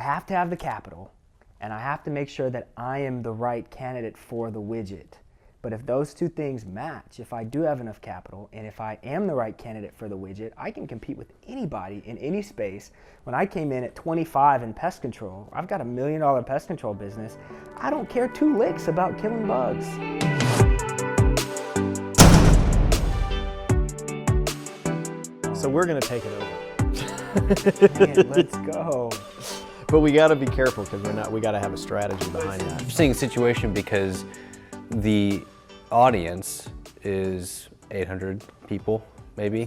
have to have the capital, and I have to make sure that I am the right candidate for the widget. But if those two things match, if I do have enough capital, and if I am the right candidate for the widget, I can compete with anybody in any space. When I came in at 25 in pest control, I've got $1 million pest control business. I don't care 2 licks about killing bugs. So we're going to take it over. Man, let's go. But we got to be careful because we got to have a strategy behind that. Interesting situation because the audience is 800 people, maybe.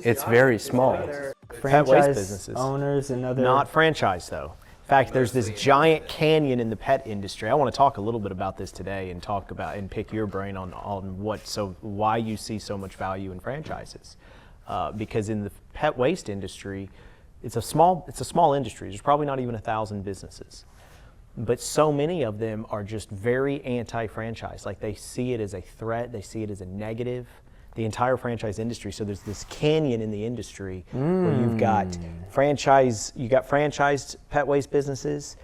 It's very small. Pet waste Franchise businesses. owners and other... Not franchise though. In fact, there's this giant canyon in the pet industry. I want to talk a little bit about this today and talk about and pick your brain on why you see so much value in franchises. Because in the pet waste industry, it's a small industry. There's probably not even 1,000 businesses. But so many of them are just very anti-franchise. Like they see it as a threat, they see it as a negative. The entire franchise industry. So there's this canyon in the industry where you've got franchised pet waste businesses,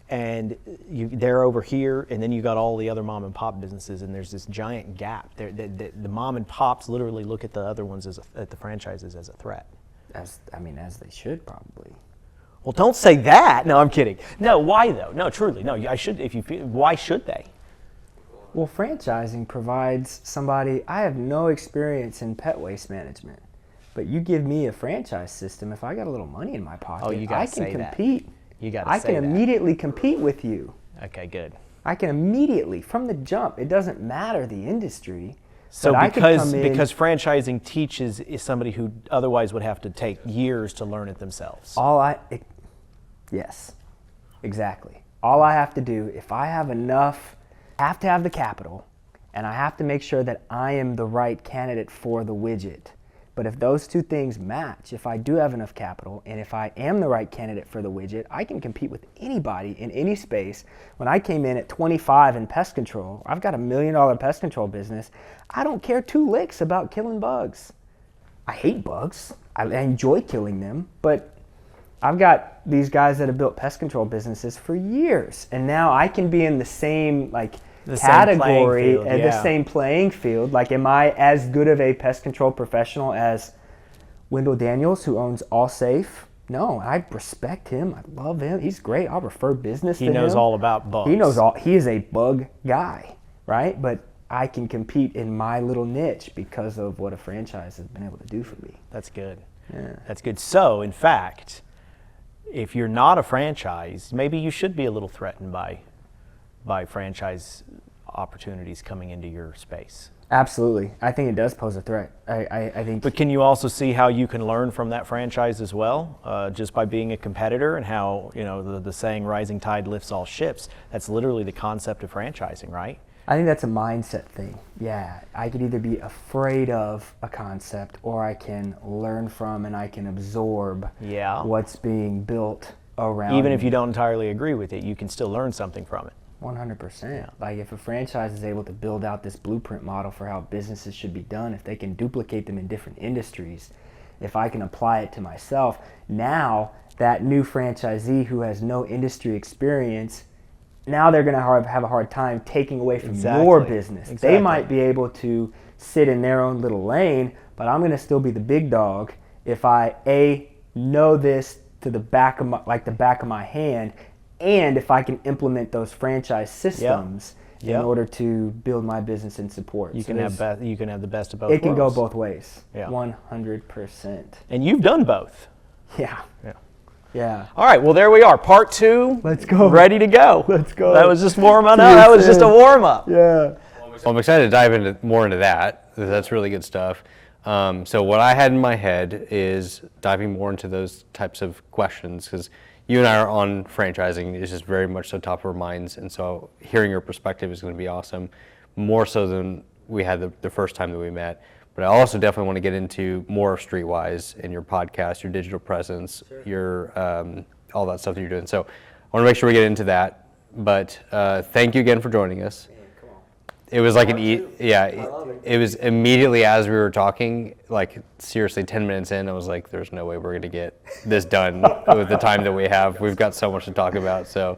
and they're over here, and then you got all the other mom and pop businesses, and there's this giant gap. The mom and pops literally look at the other ones at the franchises as a threat. As they should probably. Well, don't say that. No, I'm kidding. No, why though? No, truly, no. I should. Why should they? Well, franchising provides somebody. I have no experience in pet waste management, but you give me a franchise system. If I got a little money in my pocket, you gotta I can say that. compete. You got to I say can that. immediately compete with you. Okay, good. I can immediately from the jump. It doesn't matter the industry. So but because franchising teaches is somebody who otherwise would have to take years to learn it themselves. Yes, exactly. All I have to do, if I have enough, I have to have the capital, and I have to make sure that I am the right candidate for the widget. But if those two things match, if I do have enough capital, and if I am the right candidate for the widget, I can compete with anybody in any space. When I came in at 25 in pest control, I've got $1 million pest control business. I don't care 2 licks about killing bugs. I hate bugs. I enjoy killing them, but I've got these guys that have built pest control businesses for years, and now I can be in the same category and the same playing field. Like, am I as good of a pest control professional as Wendell Daniels, who owns All Safe? No, I respect him. I love him. He's great. I'll refer business to him. He knows all about bugs. He is a bug guy, right? But I can compete in my little niche because of what a franchise has been able to do for me. That's good. Yeah. That's good. So, in fact, if you're not a franchise, maybe you should be a little threatened by franchise opportunities coming into your space. Absolutely. I think it does pose a threat. I think. But can you also see how you can learn from that franchise as well, just by being a competitor, and how, the saying rising tide lifts all ships? That's literally the concept of franchising, right? I think that's a mindset thing. Yeah, I could either be afraid of a concept, or I can learn from and I can absorb what's being built around Even if me. you don't entirely agree with it, you can still learn something from it. 100%. Like, if a franchise is able to build out this blueprint model for how businesses should be done, if they can duplicate them in different industries, if I can apply it to myself, now that new franchisee who has no industry experience, now they're going to have a hard time taking away from your business. Exactly. They might be able to sit in their own little lane, but I'm going to still be the big dog if I know this to the back of my hand, and if I can implement those franchise systems in order to build my business and support. You can have the best of both worlds. It can go both ways. Yeah. 100%. And you've done both. Yeah. Yeah. All right, well, there we are. Part 2. Let's go. Ready to go. Let's go. That was just warm-up. No, that was just a warm-up. Yeah. Well, I'm excited to dive more into that. That's really good stuff. So what I had in my head is diving more into those types of questions, because you and I are on franchising. It's just very much so top of our minds, and so hearing your perspective is going to be awesome, more so than we had the first time that we met. But I also definitely want to get into more of Streetwise and your podcast, your digital presence, your all that stuff that you're doing. So I want to make sure we get into that. But thank you again for joining us. Man, come on. it was like it was immediately as we were talking, like seriously 10 minutes in, I was like, there's no way we're going to get this done with the time that we have. We've got so much to talk about. So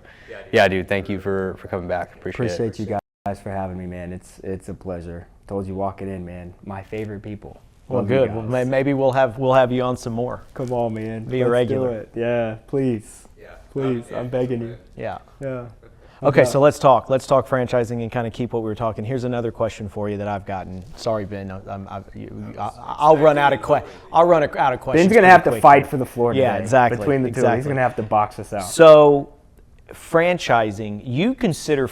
yeah, dude, thank you for coming back. Appreciate you guys for having me, man. It's a pleasure. Told you walking in, man. My favorite people. Well, good. Well, maybe we'll have you on some more. Come on, man. Be a regular. Do it. Yeah, please. Yeah. Please, I'm begging you. Yeah. Yeah. Okay, so let's talk franchising and kind of keep what we were talking. Here's another question for you that I've gotten. Sorry, Ben, I'll run out of questions. Ben's gonna have to fight for the floor today. Yeah, exactly. Between the two, he's gonna have to box us out. So, franchising, you consider a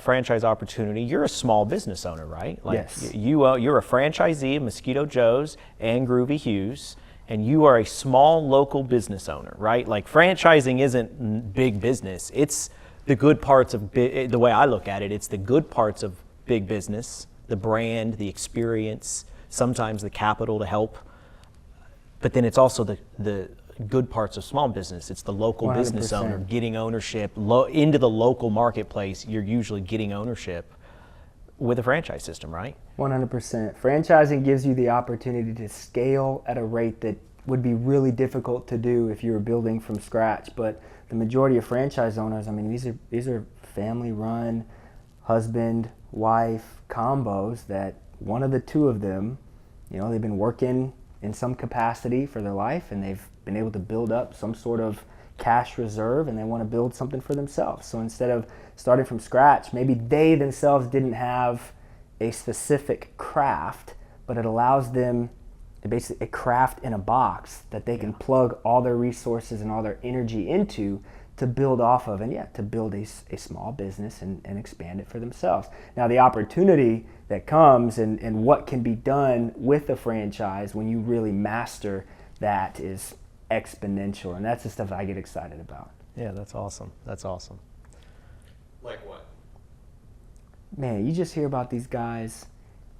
franchise opportunity. You're a small business owner, right? Like yes. You're a franchisee of Mosquito Joe's and Groovy Hugh's. And you are a small local business owner, right? Like franchising isn't big business. It's the good parts of, the way I look at it, it's the good parts of big business, the brand, the experience, sometimes the capital to help. But then it's also the good parts of small business. It's the local 100%. Business owner getting ownership into the local marketplace. You're usually getting ownership with a franchise system, right? 100%. Franchising gives you the opportunity to scale at a rate that would be really difficult to do if you were building from scratch. But the majority of franchise owners, I mean, these are family-run, husband, wife combos that one of the two of them, you know, they've been working in some capacity for their life and they've been able to build up some sort of cash reserve and they want to build something for themselves. So instead of starting from scratch, maybe they themselves didn't have a specific craft, but it allows them to basically a craft in a box that they can plug all their resources and all their energy into to build off of, and to build a small business and expand it for themselves. Now the opportunity that comes and what can be done with a franchise when you really master that is exponential, and that's the stuff I get excited about. Yeah, that's awesome. Like what? Man, you just hear about these guys.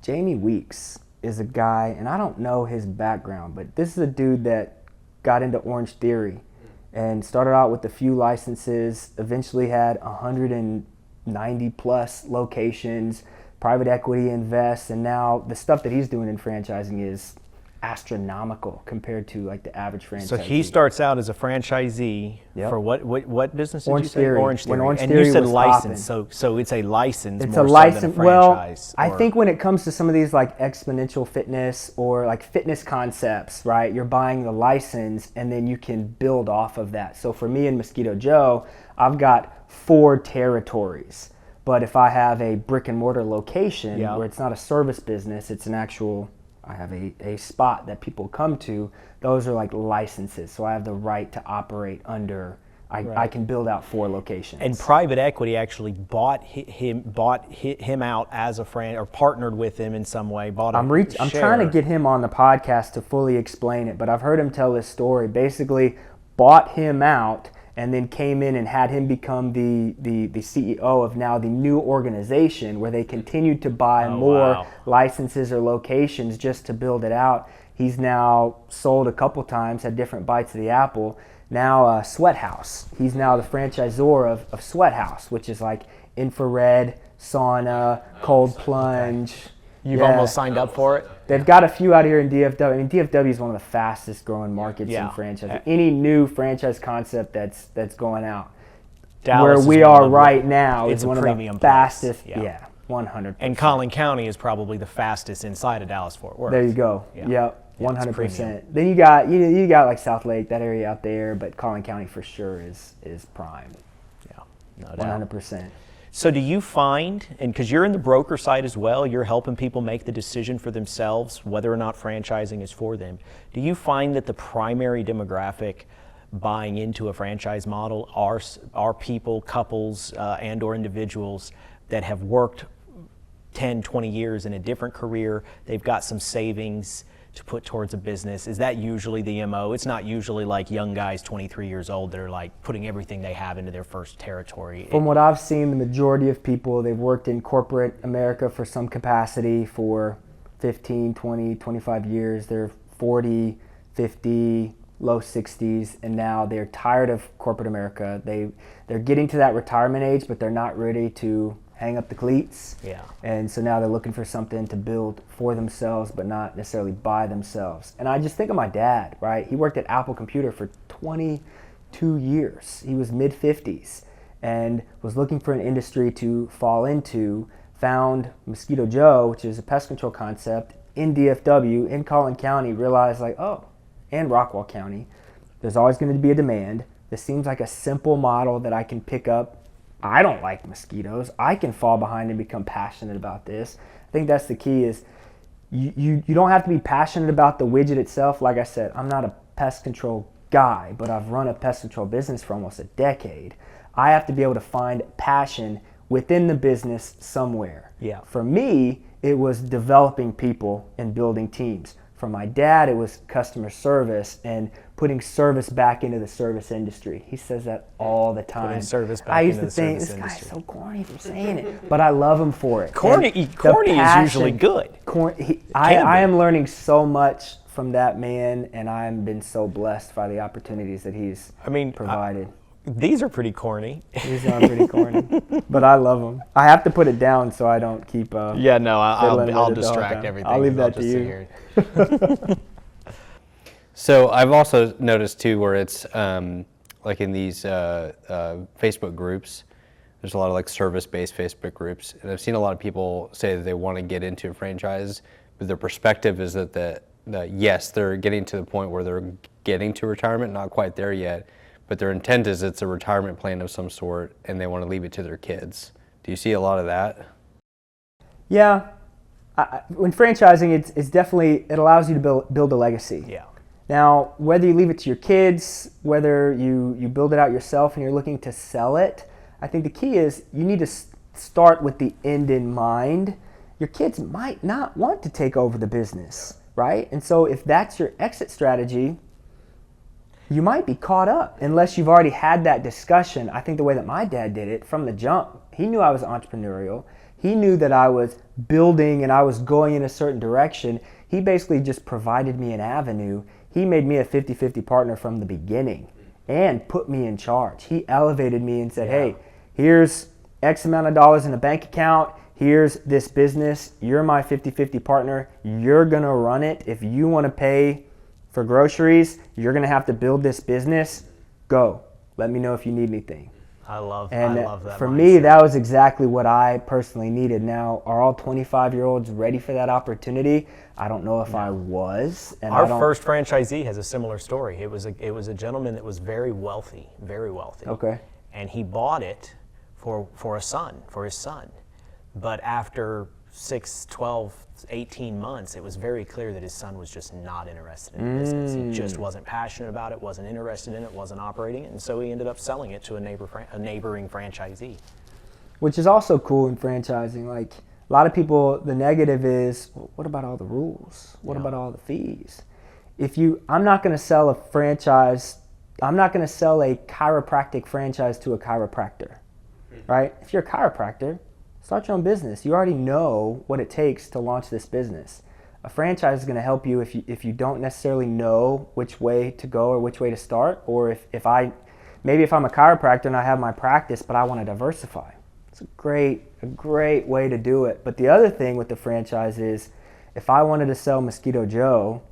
Jamie Weeks is a guy, and I don't know his background, but this is a dude that got into Orange Theory and started out with a few licenses, eventually had 190 plus locations, private equity invests, and now the stuff that he's doing in franchising is astronomical compared to like the average franchisee. So he starts out as a franchisee for what business did you say? Theory. Orange Theory. When Orange and Theory you said was license, popping. so it's a license It's more a so license. than a franchise. Well, I think when it comes to some of these like exponential fitness or like fitness concepts, right? You're buying the license and then you can build off of that. So for me and Mosquito Joe, I've got 4 territories. But if I have a brick and mortar location where it's not a service business, it's an actual, I have a spot that people come to, those are like licenses. So I have the right to operate under, I can build out 4 locations. And private equity actually bought him out as a friend, or partnered with him in some way. I'm trying to get him on the podcast to fully explain it, but I've heard him tell this story. Basically, bought him out and then came in and had him become the CEO of now the new organization where they continued to buy more licenses or locations just to build it out. He's now sold a couple times, had different bites of the apple. Now Sweat House. He's now the franchisor of Sweat House, which is like infrared, sauna, cold plunge. You've almost signed up for it? They've got a few out here in DFW. I mean, DFW is one of the fastest growing markets in franchise. Any new franchise concept that's going out. Dallas where we are right now is one of the fastest. 100%. And Collin County is probably the fastest inside of Dallas-Fort Worth. There you go. Yep, 100%. Then you got like South Lake, that area out there, but Collin County for sure is prime. Yeah, no doubt. 100%. So do you find, and because you're in the broker side as well, you're helping people make the decision for themselves whether or not franchising is for them. Do you find that the primary demographic buying into a franchise model are people, couples, and or individuals that have worked 10, 20 years in a different career, they've got some savings to put towards a business? Is that usually the MO? It's not usually like young guys 23 years old that are like putting everything they have into their first territory. From what I've seen, the majority of people, they've worked in corporate America for some capacity for 15, 20, 25 years. They're 40, 50, low 60s, and now they're tired of corporate America. They're getting to that retirement age, but they're not ready to hang up the cleats. Yeah. And so now they're looking for something to build for themselves, but not necessarily by themselves. And I just think of my dad, right? He worked at Apple Computer for 22 years. He was mid-50s and was looking for an industry to fall into, found Mosquito Joe, which is a pest control concept, in DFW, in Collin County, realized like, oh, and Rockwall County, there's always going to be a demand. This seems like a simple model that I can pick up. I don't like mosquitoes. I can fall behind and become passionate about this. I think that's the key is you don't have to be passionate about the widget itself. Like I said, I'm not a pest control guy, but I've run a pest control business for almost a decade. I have to be able to find passion within the business somewhere. Yeah. For me, it was developing people and building teams. For my dad, it was customer service and putting service back into the service industry. He says that all the time. Putting service back I used into to the think, service this industry. guy's so corny for saying it, but I love him for it. Corny And the is usually good. I am learning so much from that man, and I've been so blessed by the opportunities that he's provided. These are pretty corny. These are pretty corny, but I love them. I have to put it down so I don't keep. Yeah, no, fiddling with I'll it the whole distract time. everything. I'll leave that just to sit you. here. So I've also noticed too where it's like in these Facebook groups, there's a lot of like service-based Facebook groups, and I've seen a lot of people say that they want to get into a franchise, but their perspective is that yes, they're getting to the point where they're getting to retirement, not quite there yet, but their intent is it's a retirement plan of some sort, and they want to leave it to their kids. Do you see a lot of that? Yeah, when franchising, it's definitely, it allows you to build a legacy. Yeah. Now, whether you leave it to your kids, whether you build it out yourself and you're looking to sell it, I think the key is you need to start with the end in mind. Your kids might not want to take over the business, right? And so if that's your exit strategy, you might be caught up unless you've already had that discussion. I think the way that my dad did it from the jump, he knew I was entrepreneurial. He knew that I was building and I was going in a certain direction. He basically just provided me an avenue. He made me a 50-50 partner from the beginning and put me in charge. He elevated me and said, hey, here's X amount of dollars in a bank account. Here's this business. You're my 50-50 partner. You're going to run it. If you want to pay for groceries, you're going to have to build this business. Go. Let me know if you need anything. I love that. For mindset. me, that was exactly what I personally needed. Now, are all 25-year-olds ready for that opportunity? I don't know if I was. And Our first franchisee has a similar story. It was a gentleman that was very wealthy. Okay. And he bought it for his son. But after 6, 12, 18 months, it was very clear that his son was just not interested in the business. He just wasn't passionate about it, wasn't interested in it, wasn't operating it, and so he ended up selling it to a neighboring franchisee. Which is also cool in franchising. Like, a lot of people, the negative is, well, what about all the rules? What about all the fees? I'm not going to sell a franchise, I'm not going to sell a chiropractic franchise to a chiropractor, right? If you're a chiropractor, start your own business. You already know what it takes to launch this business. A franchise is going to help you if you don't necessarily know which way to go or which way to start, or if I'm a chiropractor and I have my practice, but I want to diversify. It's a great way to do it. But the other thing with the franchise is, if I wanted to sell Mosquito Joe,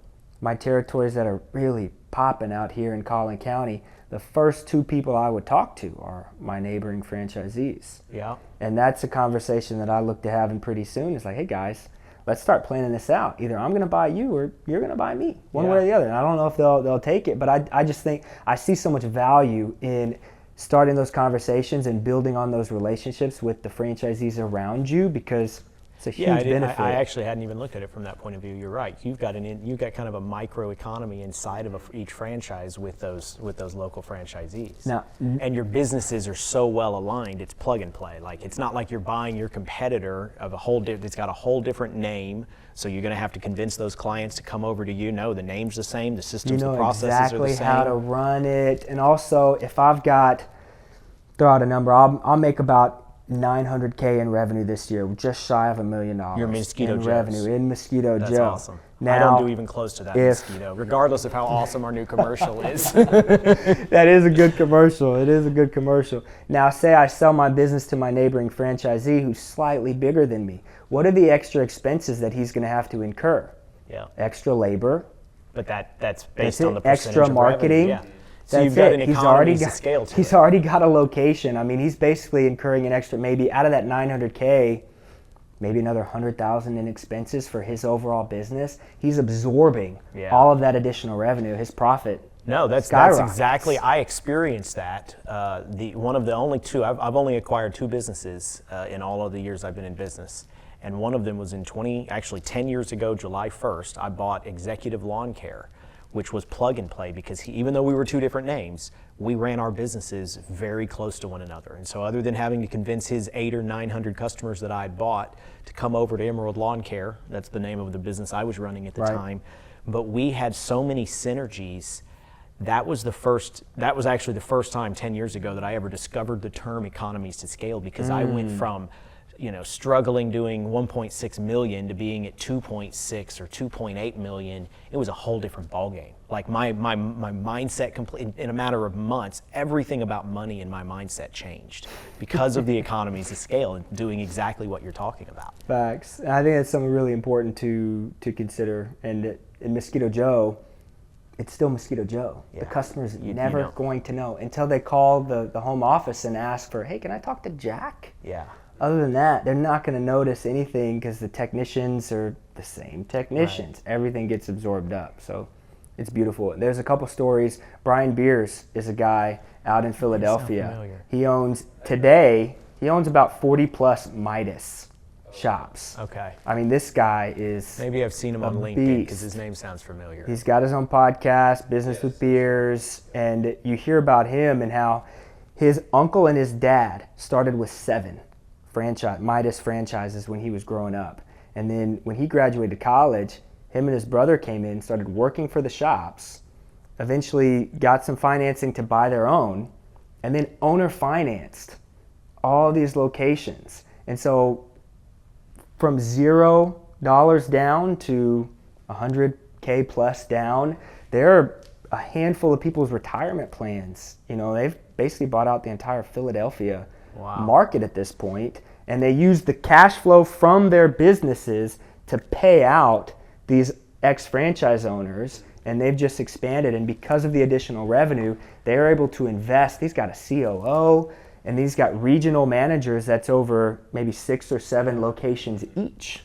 my territories that are really popping out here in Collin County, the first 2 people I would talk to are my neighboring franchisees. Yeah. And that's a conversation that I look to having pretty soon. It's like, hey guys, let's start planning this out. Either I'm going to buy you or you're going to buy me, one way or the other. And I don't know if they'll take it, but I just think I see so much value in starting those conversations and building on those relationships with the franchisees around you, because it's a huge benefit. I actually hadn't even looked at it from that point of view. You're right. You've got kind of a micro economy inside of each franchise with those local franchisees. Now, and your businesses are so well aligned. It's plug and play. Like, it's not like you're buying your competitor of it's got a whole different name. So you're going to have to convince those clients to come over to you. No, the name's the same. The systems, the processes are the same. Exactly how to run it. And also, if I've got, throw out a number, I'll make about 900K in revenue this year, just shy of $1 million. Your Mosquito in Joes. revenue in Mosquito That's Joe. awesome. Now, I don't do even close to that Mosquito, regardless of how awesome our new commercial is. That is a good commercial. It is a good commercial. Now, say I sell my business to my neighboring franchisee who's slightly bigger than me. What are the extra expenses that he's going to have to incur? Yeah. Extra labor. But that's based on the percentage extra of marketing. revenue. Yeah. So you've got an economies of scale to He's it. already got a location. I mean, he's basically incurring an extra, maybe out of that 900K, maybe another 100,000 in expenses for his overall business. He's absorbing all of that additional revenue. His profit. No, that's exactly. I experienced that. One of the only two. I've only acquired 2 businesses in all of the years I've been in business, and one of them was in 10 years ago, July 1st. I bought Executive Lawn Care, which was plug and play because even though we were 2 different names, we ran our businesses very close to one another. And so other than having to convince his 800 or 900 customers that I had bought to come over to Emerald Lawn Care, that's the name of the business I was running at the time, but we had so many synergies. That was actually the first time 10 years ago that I ever discovered the term economies to scale, because I went from struggling doing 1.6 million to being at 2.6 or 2.8 million. It was a whole different ballgame. Like my mindset, in a matter of months, everything about money in my mindset changed because of the economies of scale and doing exactly what you're talking about. Facts. And I think that's something really important to consider. And in Mosquito Joe, it's still Mosquito Joe. Yeah. The customer's never going to know until they call the home office and ask for, hey, can I talk to Jack? Yeah. Other than that, they're not going to notice anything because the technicians are the same technicians. Right. Everything gets absorbed up. So it's beautiful. There's a couple stories. Brian Beers is a guy out in Philadelphia. He owns about 40 plus Midas shops. Okay. I mean, this guy is maybe I've seen him on LinkedIn because his name sounds familiar. He's got his own podcast, Business with Beers, and you hear about him and how his uncle and his dad started with 7 Midas franchises when he was growing up. And then when he graduated college, him and his brother came in, started working for the shops, eventually got some financing to buy their own, and then owner financed all these locations. And so from $0 down to 100K plus down, there are a handful of people's retirement plans. They've basically bought out the entire Philadelphia market at this point, and they use the cash flow from their businesses to pay out these ex-franchise owners, and they've just expanded. And because of the additional revenue, they're able to invest. He's got a COO, and he's got regional managers that's over maybe 6 or 7 locations each,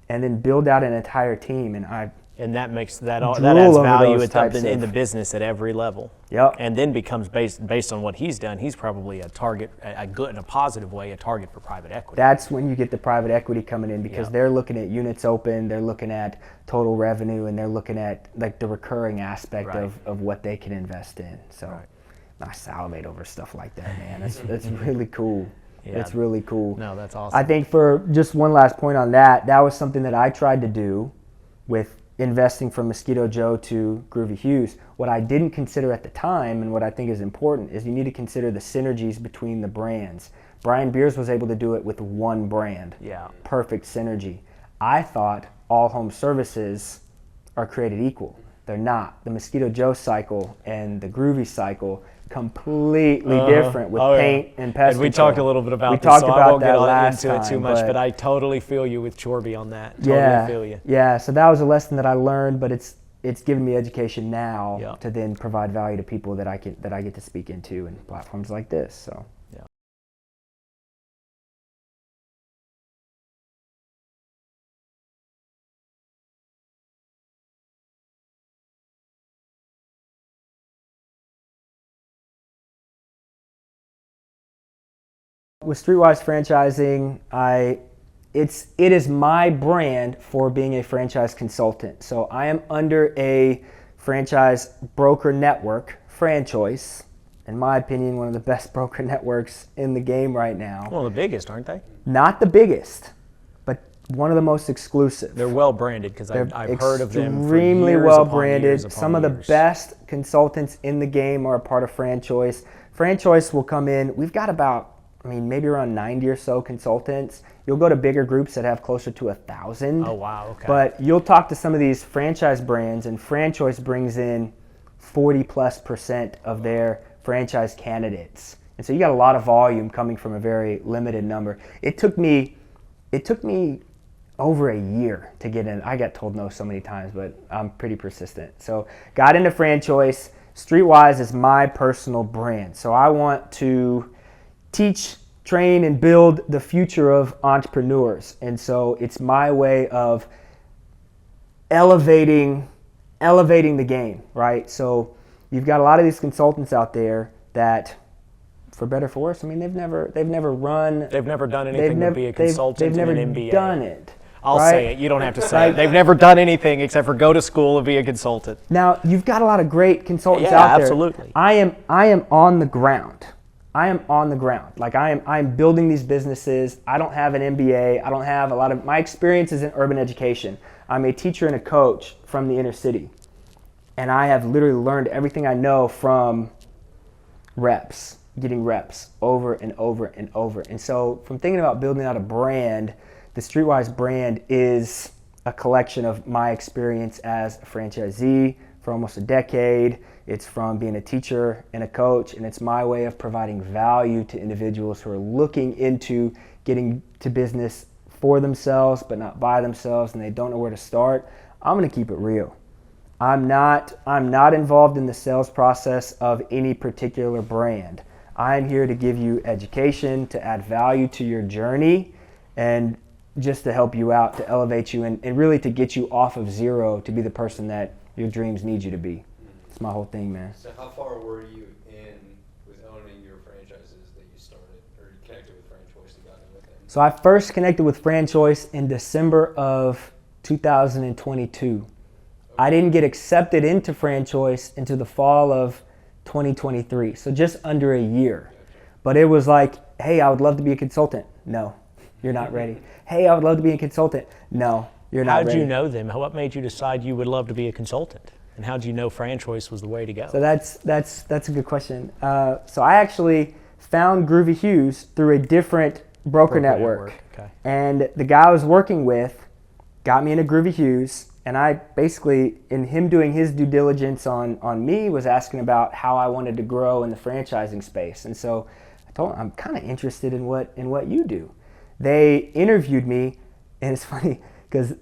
and then build out an entire team. And that makes that adds value in the business at every level. Yep. And then becomes based on what he's done, he's probably a target, a good in a positive way, a target for private equity. That's when you get the private equity coming in, because they're looking at units open, they're looking at total revenue, and they're looking at like the recurring aspect of what they can invest in. So I salivate over stuff like that, man. That's really cool. Yeah. It's really cool. No, that's awesome. I think for just one last point on that was something that I tried to do with investing from Mosquito Joe to Groovy Hughes. What I didn't consider at the time, and what I think is important, is you need to consider the synergies between the brands. Brian Beers was able to do it with one brand. Yeah. Perfect synergy. I thought all home services are created equal. They're not. The Mosquito Joe cycle and the Groovy cycle completely different with paint and pest control. And we talked a little bit about this, so I won't get into it too much, but I totally feel you with Chorby on that. Totally feel you. Yeah, so that was a lesson that I learned, but it's given me education now to then provide value to people that I get to speak into in platforms like this. So. With Streetwise Franchising, it is my brand for being a franchise consultant. So I am under a franchise broker network, Fran Choice, in my opinion, one of the best broker networks in the game right now. Well, the biggest, aren't they? Not the biggest, but one of the most exclusive. They're well branded, because I've heard of them for extremely years well upon branded. years upon Some of the years. best consultants in the game are a part of Fran Choice. Fran Choice will come in. We've got about I mean, maybe around 90 or so consultants. You'll go to bigger groups that have closer to 1,000. Oh, wow, okay. But you'll talk to some of these franchise brands, and Fran Choice brings in 40+% of their franchise candidates. And so you got a lot of volume coming from a very limited number. It took me over a year to get in. I got told no so many times, but I'm pretty persistent. So got into Fran Choice. Streetwise is my personal brand. So I want to teach, train, and build the future of entrepreneurs. And so it's my way of elevating the game, right? So you've got a lot of these consultants out there that, for better or for worse, I mean, they've never run. They've never done anything to be a consultant They've in never an MBA. done it. I'll right? say it. You don't have to say it. They've never done anything except for go to school and be a consultant. Now, you've got a lot of great consultants Yeah, out there. absolutely. I am on the ground. I am on the ground. Like I'm building these businesses. I don't have an MBA. I don't have a lot of, my experience is in urban education. I'm a teacher and a coach from the inner city. And I have literally learned everything I know from reps, getting reps over and over and over. And so from thinking about building out a brand, the Streetwise brand is a collection of my experience as a franchisee for almost a decade. It's from being a teacher and a coach, and it's my way of providing value to individuals who are looking into getting to business for themselves but not by themselves, and they don't know where to start. I'm going to keep it real. I'm not involved in the sales process of any particular brand. I'm here to give you education, to add value to your journey, and just to help you out, to elevate you, and really to get you off of zero to be the person that your dreams need you to be. It's my whole thing, man. So how far were you in with owning your franchises that you started, or you connected with Fran Choice and got in with them? So I first connected with Fran Choice in December of 2022. I didn't get accepted into Fran Choice until the fall of 2023, so just under a year. But it was like, hey, I would love to be a consultant. No, you're not ready. Hey, I would love to be a consultant. No, you're not ready. How'd you know them? What made you decide you would love to be a consultant? And how'd you know Fran Choice was the way to go? So that's a good question. So I actually found Groovy Hughes through a different broker network. Okay. And the guy I was working with got me into Groovy Hughes. And I basically, in him doing his due diligence on me, was asking about how I wanted to grow in the franchising space. And so I told him, I'm kind of interested in what you do. They interviewed me, and it's funny because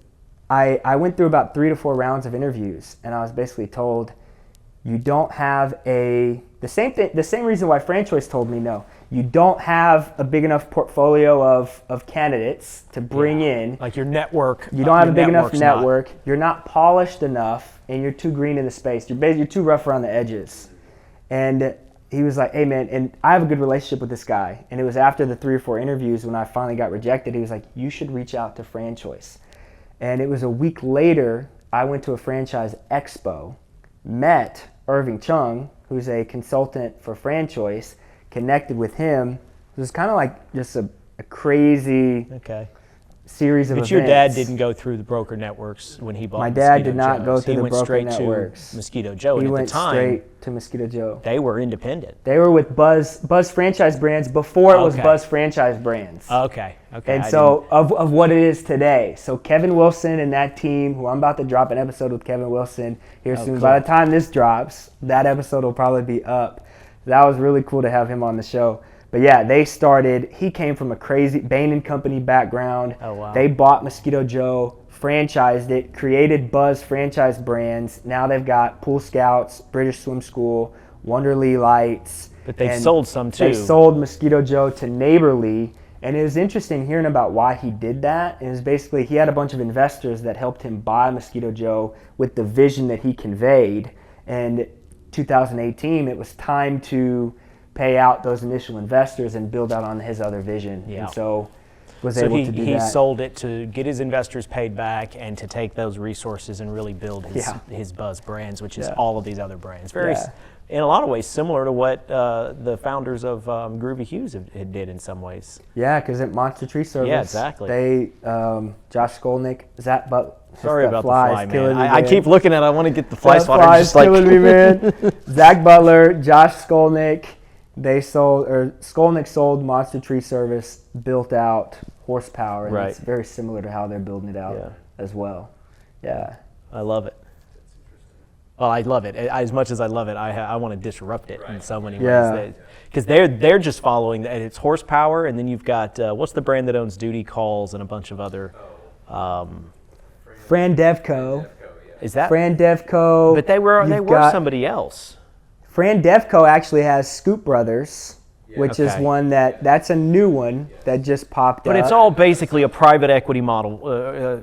I went through about 3 to 4 rounds of interviews, and I was basically told, you don't have the same reason why Fran Choice told me no. You don't have a big enough portfolio of candidates to bring in. Like your network. You don't have a big enough network. You're not polished enough, and you're too green in the space. You're too rough around the edges. And he was like, hey man, and I have a good relationship with this guy. And it was after the 3 or 4 interviews when I finally got rejected, he was like, you should reach out to Fran Choice. And it was a week later, I went to a franchise expo, met Irving Chung, who's a consultant for Fran Choice, connected with him. It was kind of like just a crazy series of events. But your dad didn't go through the broker networks when he bought My Mosquito dad did not Joe's. go through the went broker straight networks. to Mosquito Joe, He and went at the time, straight to Mosquito Joe. they were independent. They were with Buzz Franchise Brands before it was Buzz Franchise Brands. Okay. And so of what it is today. So Kevin Wilson and that team, who I'm about to drop an episode with Kevin Wilson here soon. Cool. By the time this drops, that episode will probably be up. That was really cool to have him on the show. But yeah, he came from a crazy Bain & Company background. Oh, wow. They bought Mosquito Joe, franchised it, created Buzz Franchise Brands. Now they've got Pool Scouts, British Swim School, Wonderly Lights. But they've sold some too. They sold Mosquito Joe to Neighborly. And it was interesting hearing about why he did that. It was basically he had a bunch of investors that helped him buy Mosquito Joe with the vision that he conveyed. And 2018, it was time to pay out those initial investors and build out on his other vision. Yeah. And so was able to do that. He sold it to get his investors paid back and to take those resources and really build his Buzz Brands, which is all of these other brands. Very, in a lot of ways, similar to what the founders of Groovy Hughes did in some ways. Yeah, because at Monster Tree Service, yeah, exactly. They, Josh Skolnick, Zach Butler. Sorry about the fly, man. Me, I keep looking at it. I want to get the fly swatter. Fly's killing me, man. Zach Butler, Josh Skolnick, Skolnick sold Monster Tree Service, built out Horsepower, and Right. it's very similar to how they're building it out Yeah. as well. Yeah. I love it. Well, I love it. As much as I love it, I want to disrupt it in so many Yeah. ways. Because they're just following, it's Horsepower, and then you've got, what's the brand that owns Duty Calls and a bunch of other, Fran Devco. is that? Fran Devco. But they were You've got- somebody else. Fran Devco actually has Scoop Brothers, which is Okay. one that's a new one that just popped up. But it's all basically a private equity model,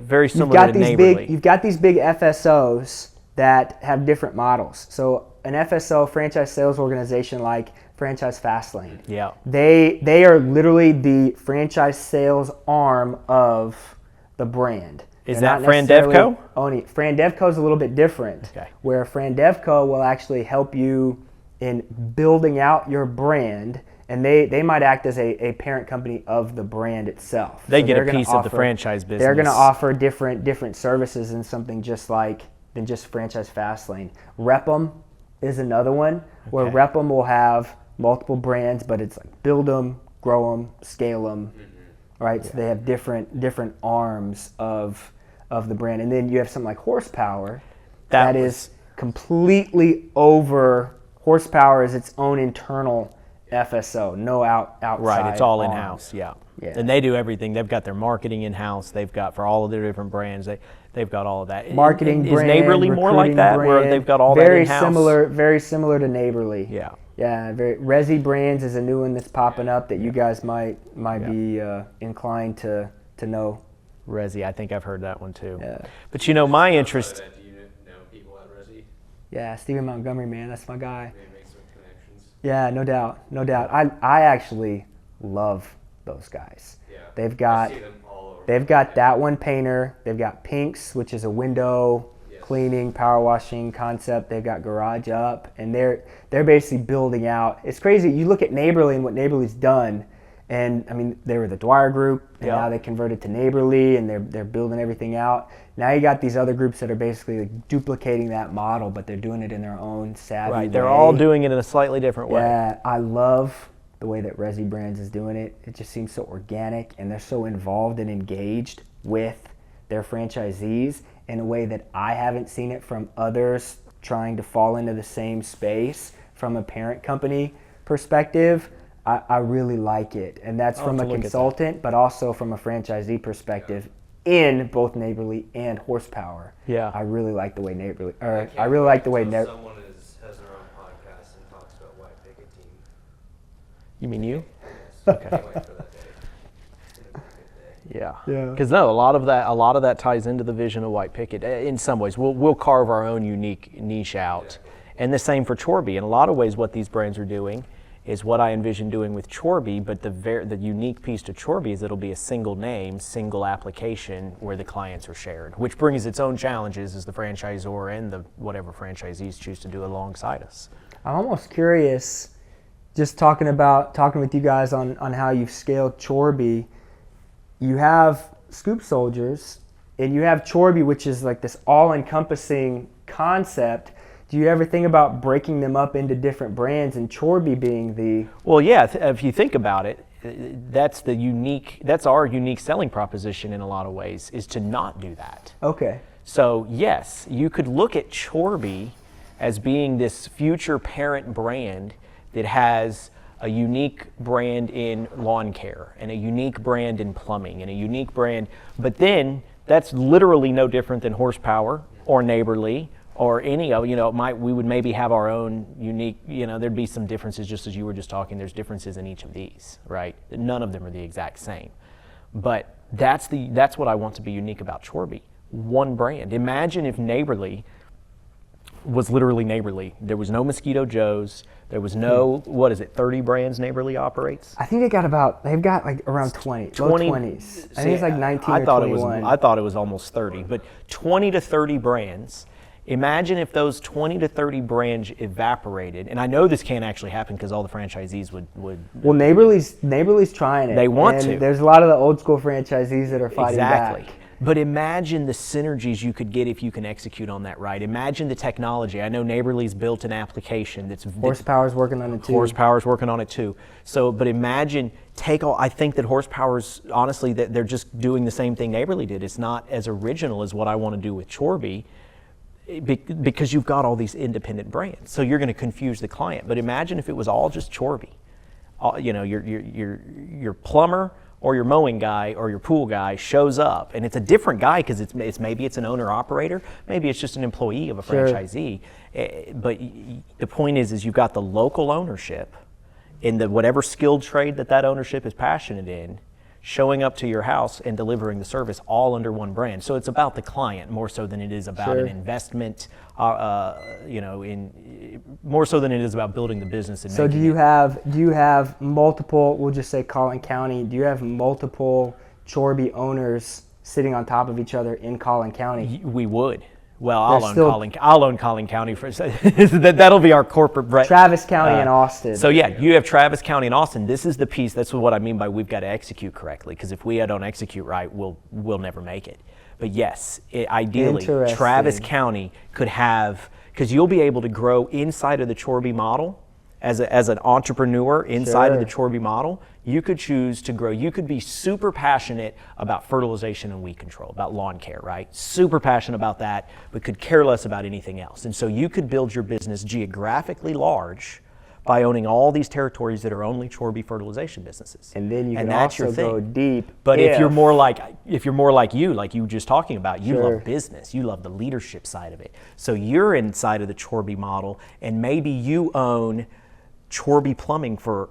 very you've similar got to these Neighborly. you've got these big FSOs that have different models. So an FSO, franchise sales organization like Franchise Fastlane. Yeah. They are literally the franchise sales arm of the brand. Is They're that not Fran necessarily Devco? owning it. Fran Devco is a little bit different. Okay. Where Fran Devco will actually help you in building out your brand, and they might act as a parent company of the brand itself. They So get they're a gonna piece of the offer- franchise business. They're going to offer different services and something than just Franchise Fastlane. Rep'em is another one where Okay. Rep'em will have multiple brands, but it's like build them, grow them, scale them, right? So they have different arms of the brand, and then you have something like Horsepower That that was- is completely over. Horsepower is its own internal FSO, no outside. Right, it's all arm. in-house, yeah. Yeah. And they do everything. They've got their marketing in-house. They've got, for all of their different brands, they've got all of that. Marketing Is brand, Neighborly more like recruiting that, where brand, they've got all that very in-house? very similar to Neighborly. Yeah. Yeah, Resi Brands is a new one that's popping up that you guys might be inclined to know. Resi, I think I've heard that one too. Yeah. But you know, my interest, Do you know people at Resi? Yeah, Stephen Montgomery, man, that's my guy. They make some connections. Yeah, no doubt. I actually love those guys. Yeah. They've got I see them all over. They've got that one painter. They've got Pinks, which is a window Yes. cleaning, power washing concept. They've got Garage Up, and they're basically building out. It's crazy. You look at Neighborly and what Neighborly's done, and I mean they were the Dwyer Group, and Yeah. now they converted to Neighborly, and they're building everything out. Now you got these other groups that are basically like duplicating that model, but they're doing it in their own savvy right, they're way. all doing it in a slightly different way. Yeah, I love the way that Resi Brands is doing it. It just seems so organic, and they're so involved and engaged with their franchisees in a way that I haven't seen it from others trying to fall into the same space from a parent company perspective. I really like it, and that's I'll from a have to look at that. consultant, but also from a franchisee perspective in both Neighborly and Horsepower. Yeah. I really like the way Neighborly, or I really like the way Someone has their own podcast and talks about why pick a team. You mean you? Okay. Can't wait for that day. It's gonna be a good day. Yeah. Yeah. Because no, a lot of that ties into the vision of White Picket. In some ways, we'll carve our own unique niche out, and the same for Chorby. In a lot of ways, what these brands are doing is what I envision doing with Chorby. But the unique piece to Chorby is it'll be a single name, single application where the clients are shared, which brings its own challenges as the franchisor and the whatever franchisees choose to do alongside us. I'm almost curious, just talking with you guys on how you've scaled Chorby. You have Scoop Soldiers, and you have Chorby, which is like this all-encompassing concept. Do you ever think about breaking them up into different brands, and Chorby being the... Well, yeah, if you think about it, that's our unique selling proposition in a lot of ways, is to not do that. Okay. So yes, you could look at Chorby as being this future parent brand that has a unique brand in lawn care and a unique brand in plumbing and a unique brand, but then that's literally no different than Horsepower or Neighborly or any of, we would maybe have our own unique, there'd be some differences, just as you were just talking, there's differences in each of these, right? None of them are the exact same. But that's what I want to be unique about Chorby. One brand. Imagine if Neighborly was literally Neighborly. There was no Mosquito Joes. There was no, 30 brands Neighborly operates? I think they've got like around 20, low 20s. I think it's like 19 or 21. I thought it was almost 30, but 20 to 30 brands. Imagine if those 20 to 30 brands evaporated, and I know this can't actually happen because all the franchisees would. Well, Neighborly's trying it. They want and to. There's a lot of the old school franchisees that are fighting Exactly. back. But imagine the synergies you could get if you can execute on that right. Imagine the technology. I know Neighborly's built an application that's Horsepower's working on it too. Horsepower's working on it too. So, but imagine I think that Horsepower's honestly that they're just doing the same thing Neighborly did. It's not as original as what I want to do with Chorby, because you've got all these independent brands. So you're going to confuse the client. But imagine if it was all just Chorby. You know, your plumber or your mowing guy or your pool guy shows up, and it's a different guy because it's maybe it's an owner operator, maybe it's just an employee of a franchisee. But the point is you've got the local ownership in the whatever skilled trade that ownership is passionate in, showing up to your house and delivering the service all under one brand. So it's about the client more so than it is about an investment, you know, more so than it is about building the business. And so do you have multiple, we'll just say Collin County, do you have multiple Chorby owners sitting on top of each other in Collin County? We would. Well, I'll own Collin County for that'll be our corporate brand. Travis County and Austin. So yeah, you have Travis County and Austin. This is the piece. That's what I mean by we've got to execute correctly. Because if we don't execute right, we'll never make it. But yes, ideally, Travis County could have, because you'll be able to grow inside of the Chorby model as an entrepreneur inside of the Chorby model. You could choose to grow. You could be super passionate about fertilization and weed control, about lawn care, right? Super passionate about that, but could care less about anything else. And so you could build your business geographically large by owning all these territories that are only Chorby fertilization businesses. And then you can also go deep. But if you're more like you were just talking about, you love business, you love the leadership side of it. So you're inside of the Chorby model, and maybe you own Chorby Plumbing for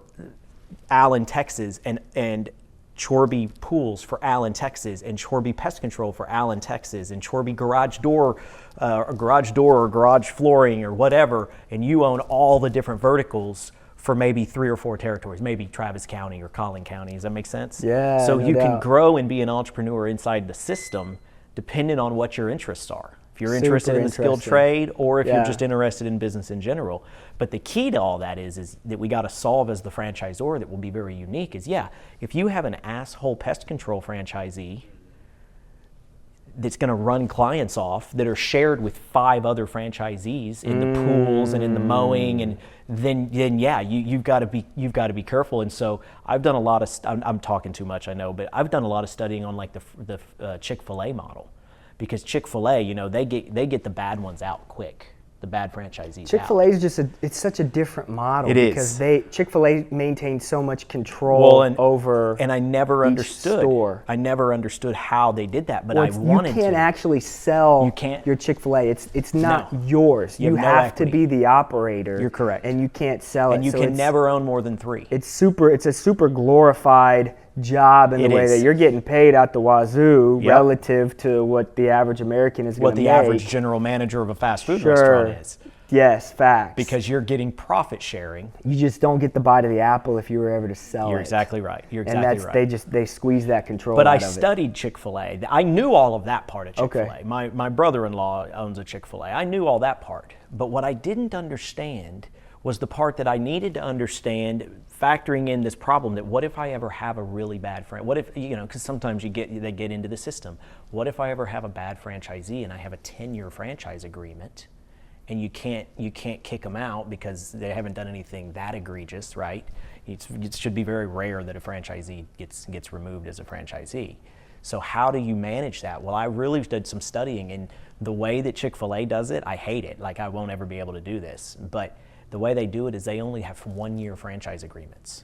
Allen, Texas, and Chorby Pools for Allen, Texas, and Chorby Pest Control for Allen, Texas, and Chorby Garage Door or Garage Flooring or whatever, and you own all the different verticals for maybe 3 or 4 territories, maybe Travis County or Collin County. Does that make sense? Yeah. So you can grow and be an entrepreneur inside the system depending on what your interests are. If you're interested in the skilled trade, or if you're just interested in business in general. But the key to all that is that we got to solve as the franchisor that will be very unique is, if you have an asshole pest control franchisee that's going to run clients off that are shared with 5 other franchisees in the pools and in the mowing, and then you've got to be careful. And so I've done a lot of I'm talking too much, I know, but I've done a lot of studying on like the Chick-Fil-A model. Because Chick-fil-A, you know, they get the bad ones out quick, the bad franchisees. Chick-fil-A is just it's such a different model. It because is. Chick-fil-A maintains so much control over. And I never understood. Store. I never understood how they did that, but I wanted to. You can't actually sell your Chick-fil-A. It's not yours. You have to be the operator. You're correct. And you can't sell it. And you can never own more than 3. It's a super glorified job in the way that you're getting paid out the wazoo relative to what the average American is going to make. What the average general manager of a fast food restaurant is. Yes, facts. Because you're getting profit sharing. You just don't get the bite of the apple if you were ever to sell it. You're exactly right. You're exactly right. They squeeze that control out of it. But I studied Chick-fil-A. I knew all of that part of Chick-fil-A. Okay. My brother-in-law owns a Chick-fil-A. I knew all that part. But what I didn't understand was the part that I needed to understand, factoring in this problem that what if I ever have a really bad friend? What if, because sometimes they get into the system. What if I ever have a bad franchisee and I have a 10-year franchise agreement and you can't kick them out because they haven't done anything that egregious, right? It should be very rare that a franchisee gets removed as a franchisee. So how do you manage that? Well, I really did some studying, and the way that Chick-fil-A does it, I hate it. Like, I won't ever be able to do this. But the way they do it is they only have 1-year franchise agreements.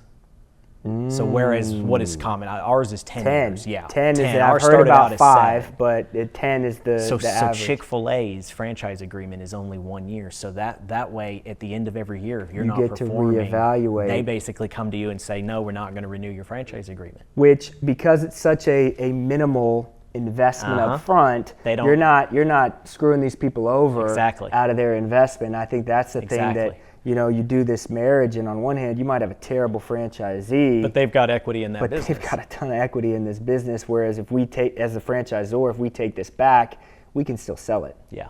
So whereas what is common, ours is 10 years. Yeah, 10 is I've heard about 5, but 10 is the average. So Chick-fil-A's franchise agreement is only 1 year. So that way, at the end of every year, if you're not performing, to reevaluate. They basically come to you and say, no, we're not going to renew your franchise agreement. Which, because it's such a minimal investment up front, you're not screwing these people over out of their investment. I think that's the thing that you do this marriage, and on one hand you might have a terrible franchisee, but they've got equity in that business. But they've got a ton of equity in this business, whereas if we take, as a franchisor, if we take this back, we can still sell it. Yeah.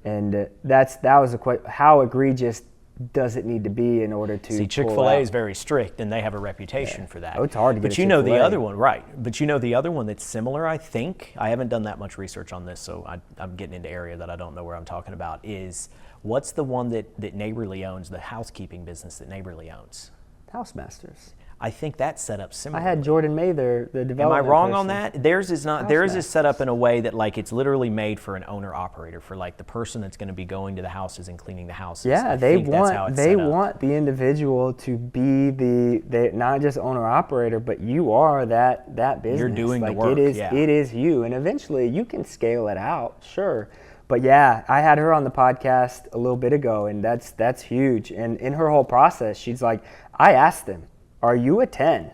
And that was a question: how egregious does it need to be in order to See, Chick-Fil-A is very strict, and they have a reputation for that. Oh, it's hard to get But a you know the Chick-fil-A. other one, right? But you know the other one that's similar, I think. I haven't done that much research on this, so I'm getting into area that I don't know where I'm talking about. Is what's the one that Neighborly owns, the housekeeping business that Neighborly owns? Housemasters. I think that's set up I similarly. had Jordan May there, the Am development I wrong on person. that? Theirs is not. Theirs is Housemasters. set up in a way that like it's literally made for an owner operator, for like the person that's going to be going to the houses and cleaning the houses. Yeah, I they think that's how want it's they set up. want the individual to be the not just owner operator, but you are that business. You're doing the like work, it yeah. is you, and eventually you can scale it out, sure. But yeah, I had her on the podcast a little bit ago, and that's huge. And in her whole process, she's like, I asked them, "Are you a 10?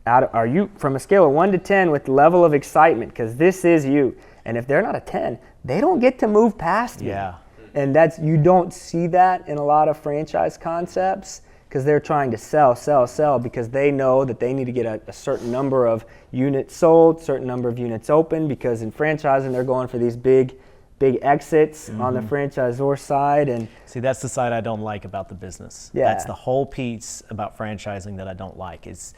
Are you from a scale of 1 to 10 with level of excitement? Because this is you." And if they're not a 10, they don't get to move past me. Yeah. And you don't see that in a lot of franchise concepts because they're trying to sell because they know that they need to get a certain number of units sold, certain number of units open, because in franchising they're going for these big exits on the franchisor side. And See, that's the side I don't like about the business. Yeah. That's the whole piece about franchising that I don't like, is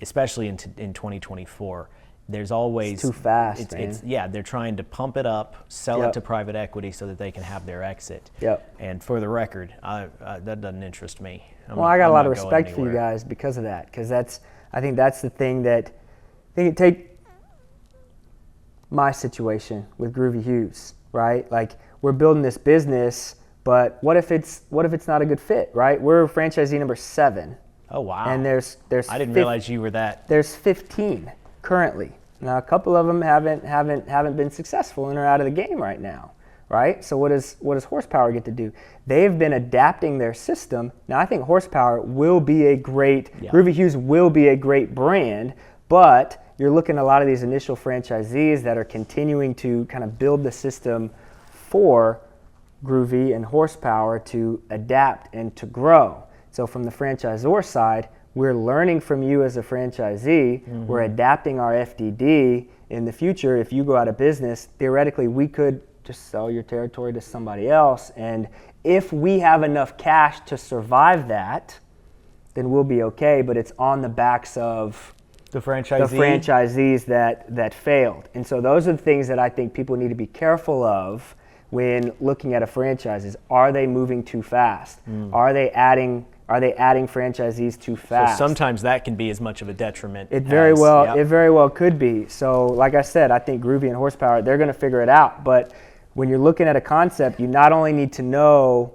especially in 2024. There's always It's too fast, man. They're trying to pump it up, sell Yep. it to private equity so that they can have their exit. Yep. And for the record, that doesn't interest me. Well, I got a lot of I'm not going respect for you anywhere. guys because of that. Because I think that's the thing that, take my situation with Groovy Hughes, right? Like we're building this business, but what if it's not a good fit, right? We're franchisee number 7. Oh wow! And there's I didn't realize you were that. There's 15 currently. Now a couple of them haven't been successful and are out of the game right now, right? So what does Horsepower get to do? They've been adapting their system. Now I think Horsepower will be a great, Groovy Hughes will be a great brand, but you're looking at a lot of these initial franchisees that are continuing to kind of build the system for Groovy and Horsepower to adapt and to grow. So from the franchisor side, we're learning from you as a franchisee. We're adapting our FDD. In the future, if you go out of business, theoretically, we could just sell your territory to somebody else. And if we have enough cash to survive that, then we'll be okay. But it's on the backs of The franchisee. the franchisees that failed. And so those are the things that I think people need to be careful of when looking at a franchise. Is, are they moving too fast? Are they adding franchisees too So fast? sometimes that can be as much of a detriment. It very well Yep. could be. So like I said, I think Groovy and Horsepower, they're going to figure it out. But when you're looking at a concept, you not only need to know,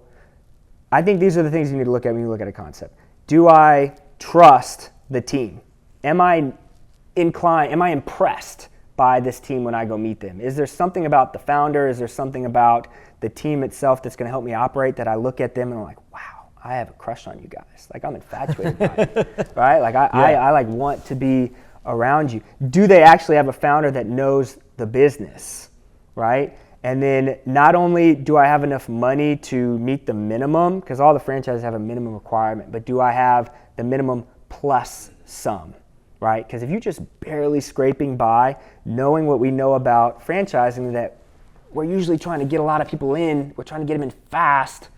I think these are the things you need to look at when you look at a concept. Do I trust the team? Am I impressed by this team when I go meet them? Is there something about the founder? Is there something about the team itself that's going to help me operate that I look at them and I'm like, wow, I have a crush on you guys. Like I'm infatuated by it, right? Like I like want to be around you. Do they actually have a founder that knows the business, right? And then not only do I have enough money to meet the minimum, because all the franchises have a minimum requirement, but do I have the minimum plus some, right? Because if you're just barely scraping by, knowing what we know about franchising, that we're usually trying to get a lot of people in, we're trying to get them in fast,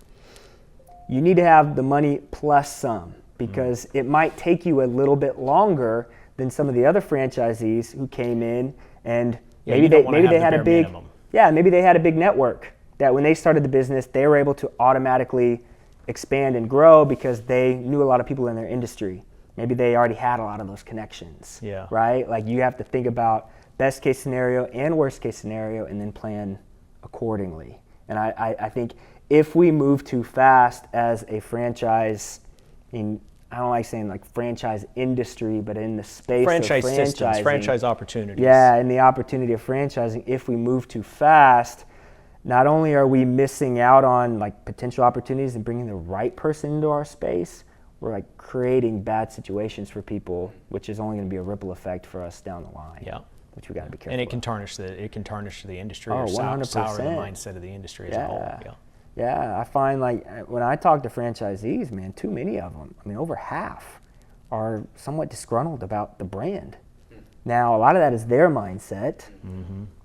you need to have the money plus some, because it might take you a little bit longer than some of the other franchisees who came in and maybe they had a big minimum. maybe they had a big network that when they started the business they were able to automatically expand and grow because they knew a lot of people in their industry. Maybe they already had a lot of those connections. Yeah. Right? Like you have to think about best case scenario and worst case scenario and then plan accordingly. And I think if we move too fast as a franchise, I don't like saying like franchise industry, but in the space Franchise of systems, franchising, franchise opportunities. yeah, and the opportunity of franchising, if we move too fast, not only are we missing out on like potential opportunities and bringing the right person into our space, we're like creating bad situations for people, which is only going to be a ripple effect for us down the line. Yeah. Which we got to be careful. And it can of. tarnish the industry Oh, or sour the 100%. mindset of the industry as a whole. Yeah. Yeah, I find like when I talk to franchisees, man, too many of them, I mean, over half are somewhat disgruntled about the brand. Now, a lot of that is their mindset,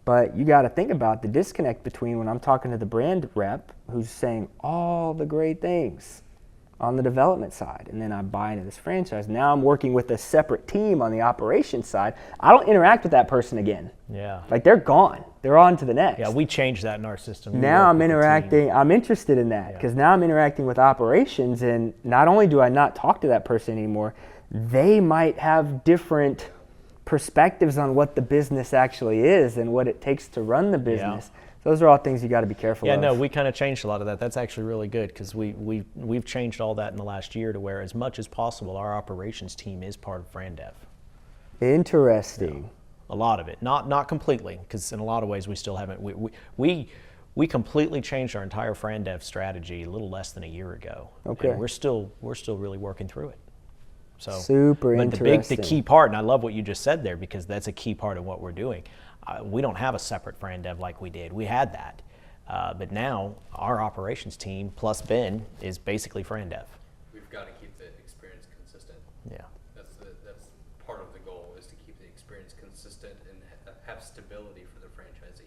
but you got to think about the disconnect between when I'm talking to the brand rep who's saying all the great things on the development side, and then I buy into this franchise. Now I'm working with a separate team on the operations side. I don't interact with that person again. Yeah. Like, they're gone. They're on to the next. Yeah, we changed that in our system. We Now work I'm with the team. interacting. I'm interested in that because now I'm interacting with operations, and not only do I not talk to that person anymore, they might have different perspectives on what the business actually is and what it takes to run the business. Those are all things you got to be careful of. Yeah, no, we kind of changed a lot of that. That's actually really good because we've changed all that in the last year to where, as much as possible, our operations team is part of FranDev. Interesting. A lot of it, not completely, because in a lot of ways we still haven't. We completely changed our entire FranDev strategy a little less than a year ago. Okay. And we're still really working through it. So Super but interesting. the key part, and I love what you just said there because that's a key part of what we're doing. We don't have a separate FranDev like we did. We had that, but now our operations team plus Ben is basically FranDev. We've got to keep the experience consistent. Yeah. That's part of the goal, is to keep the experience consistent and have stability for the franchisee.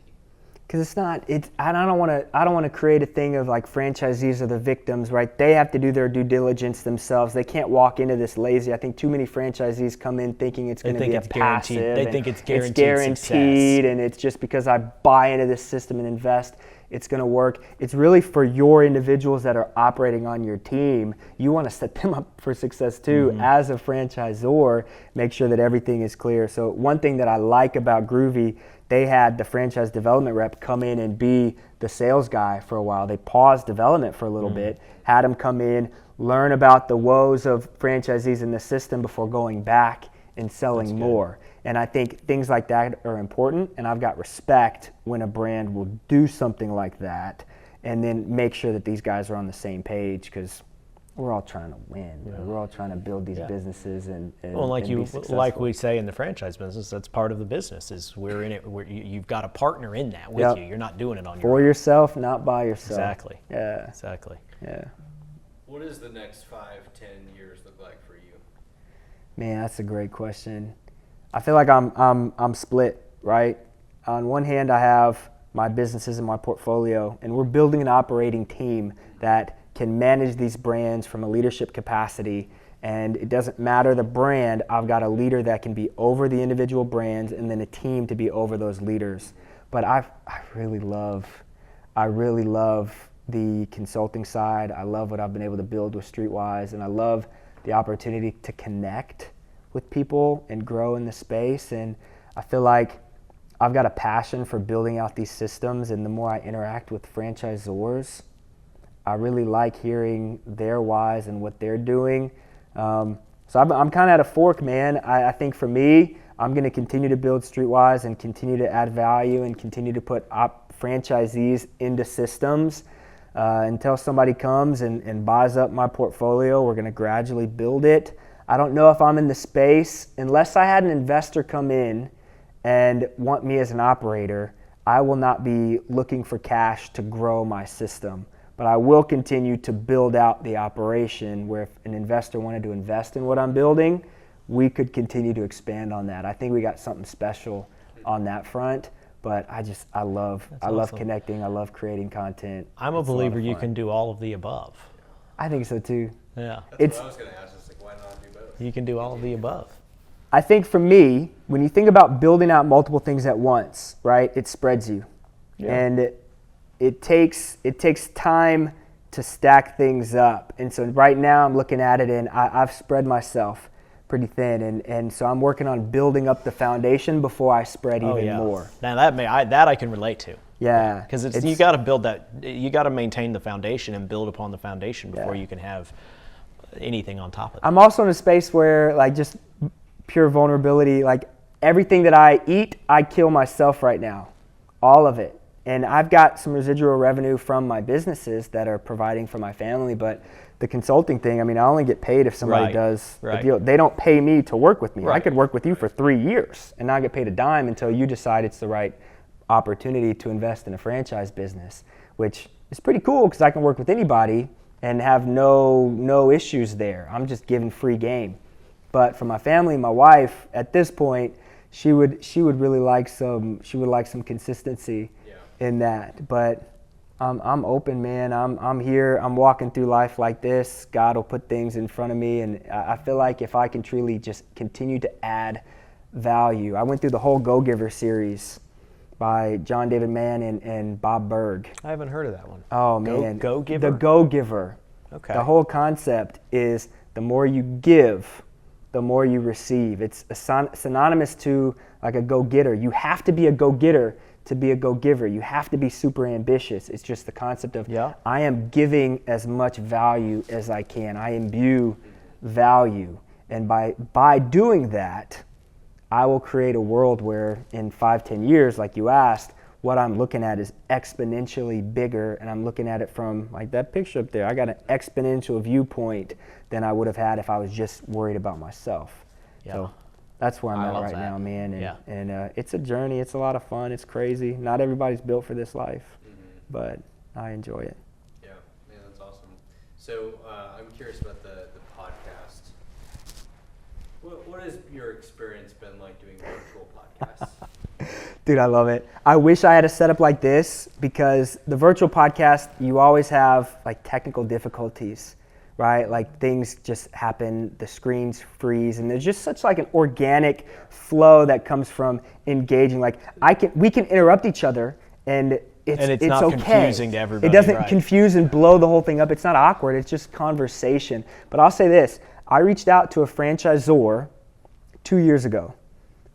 Because it's not. I don't want to create a thing of like franchisees are the victims, right? They have to do their due diligence themselves. They can't walk into this lazy. I think too many franchisees come in thinking it's going to be a passive. They think it's guaranteed. It's guaranteed, and it's just because I buy into this system and invest, it's going to work. It's really for your individuals that are operating on your team. You want to set them up for success too. As a franchisor, make sure that everything is clear. So one thing that I like about Groovy, they had the franchise development rep come in and be the sales guy for a while. They paused development for a little bit, had him come in, learn about the woes of franchisees in the system before going back and selling more. And I think things like that are important, and I've got respect when a brand will do something like that and then make sure that these guys are on the same page, because we're all trying to win. We're all trying to build these businesses and like be successful. like we say in the franchise business, that's part of the business. Is we're in it. You've got a partner in that with you. You're not doing it on your own. For yourself, not by yourself. Exactly. Yeah. Exactly. Yeah. What does the next 5-10 years look like for you? Man, that's a great question. I feel like I'm split, right? On one hand, I have my businesses in my portfolio, and we're building an operating team that can manage these brands from a leadership capacity. And it doesn't matter the brand, I've got a leader that can be over the individual brands and then a team to be over those leaders. But I really love the consulting side. I love what I've been able to build with Streetwise, and I love the opportunity to connect with people and grow in the space. And I feel like I've got a passion for building out these systems, and the more I interact with franchisors, I really like hearing their whys and what they're doing. So I'm kind of at a fork, man. I think for me, I'm going to continue to build Streetwise and continue to add value and continue to put franchisees into systems until somebody comes and buys up my portfolio. We're going to gradually build it. I don't know if I'm in the space, unless I had an investor come in and want me as an operator, I will not be looking for cash to grow my system. But I will continue to build out the operation where if an investor wanted to invest in what I'm building, we could continue to expand on that. I think we got something special on that front, but I love connecting. I love creating content. I'm a believer you can do all of the above. I think so too. Yeah. That's what I was going to ask. It's like, why not do both? You can do all of the above. I think for me, when you think about building out multiple things at once, right, it spreads you. Yeah. And it takes time to stack things up. And so right now I'm looking at it, and I've spread myself pretty thin. And so I'm working on building up the foundation before I spread even more. Now that I can relate to. Yeah. Because you got to build that, you got to maintain the foundation and build upon the foundation before you can have anything on top of it. I'm also in a space where, like, just pure vulnerability, like everything that I eat, I kill myself right now. All of it. And I've got some residual revenue from my businesses that are providing for my family, but the consulting thing, I mean, I only get paid if somebody does a deal. They don't pay me to work with me. I could work with you for 3 years and not get paid a dime until you decide it's the right opportunity to invest in a franchise business, which is pretty cool because I can work with anybody and have no issues there. I'm just giving free game. But for my family, my wife, at this point, she would really like some consistency in that. But I'm open, man. I'm here. I'm walking through life like this. God will put things in front of me, and I feel like if I can truly just continue to add value. I went through the whole Go Giver series by John David Mann and Bob Berg. I haven't heard of that one. Oh man, Go Giver? The Go Giver. Okay. The whole concept is the more you give, the more you receive. It's synonymous to like a go-getter. You have to be a go-getter to be a go-giver. You have to be super ambitious. It's just the concept of I am giving as much value as I can. I imbue value. And by doing that, I will create a world where in 5-10 years, like you asked, what I'm looking at is exponentially bigger, and I'm looking at it from like that picture up there. I got an exponential viewpoint than I would have had if I was just worried about myself. Yeah. So that's where I'm at right now, man. And it's a journey. It's a lot of fun. It's crazy. Not everybody's built for this life, but I enjoy it. Yeah, man, that's awesome. So I'm curious about the podcast. What has your experience been like doing virtual podcasts? Dude, I love it. I wish I had a setup like this because the virtual podcast, you always have like technical difficulties, right? Like things just happen, the screens freeze, and there's just such like an organic flow that comes from engaging. Like we can interrupt each other and it's not okay. confusing to everybody. It doesn't confuse and blow the whole thing up. It's not awkward. It's just conversation. But I'll say this. I reached out to a franchisor 2 years ago.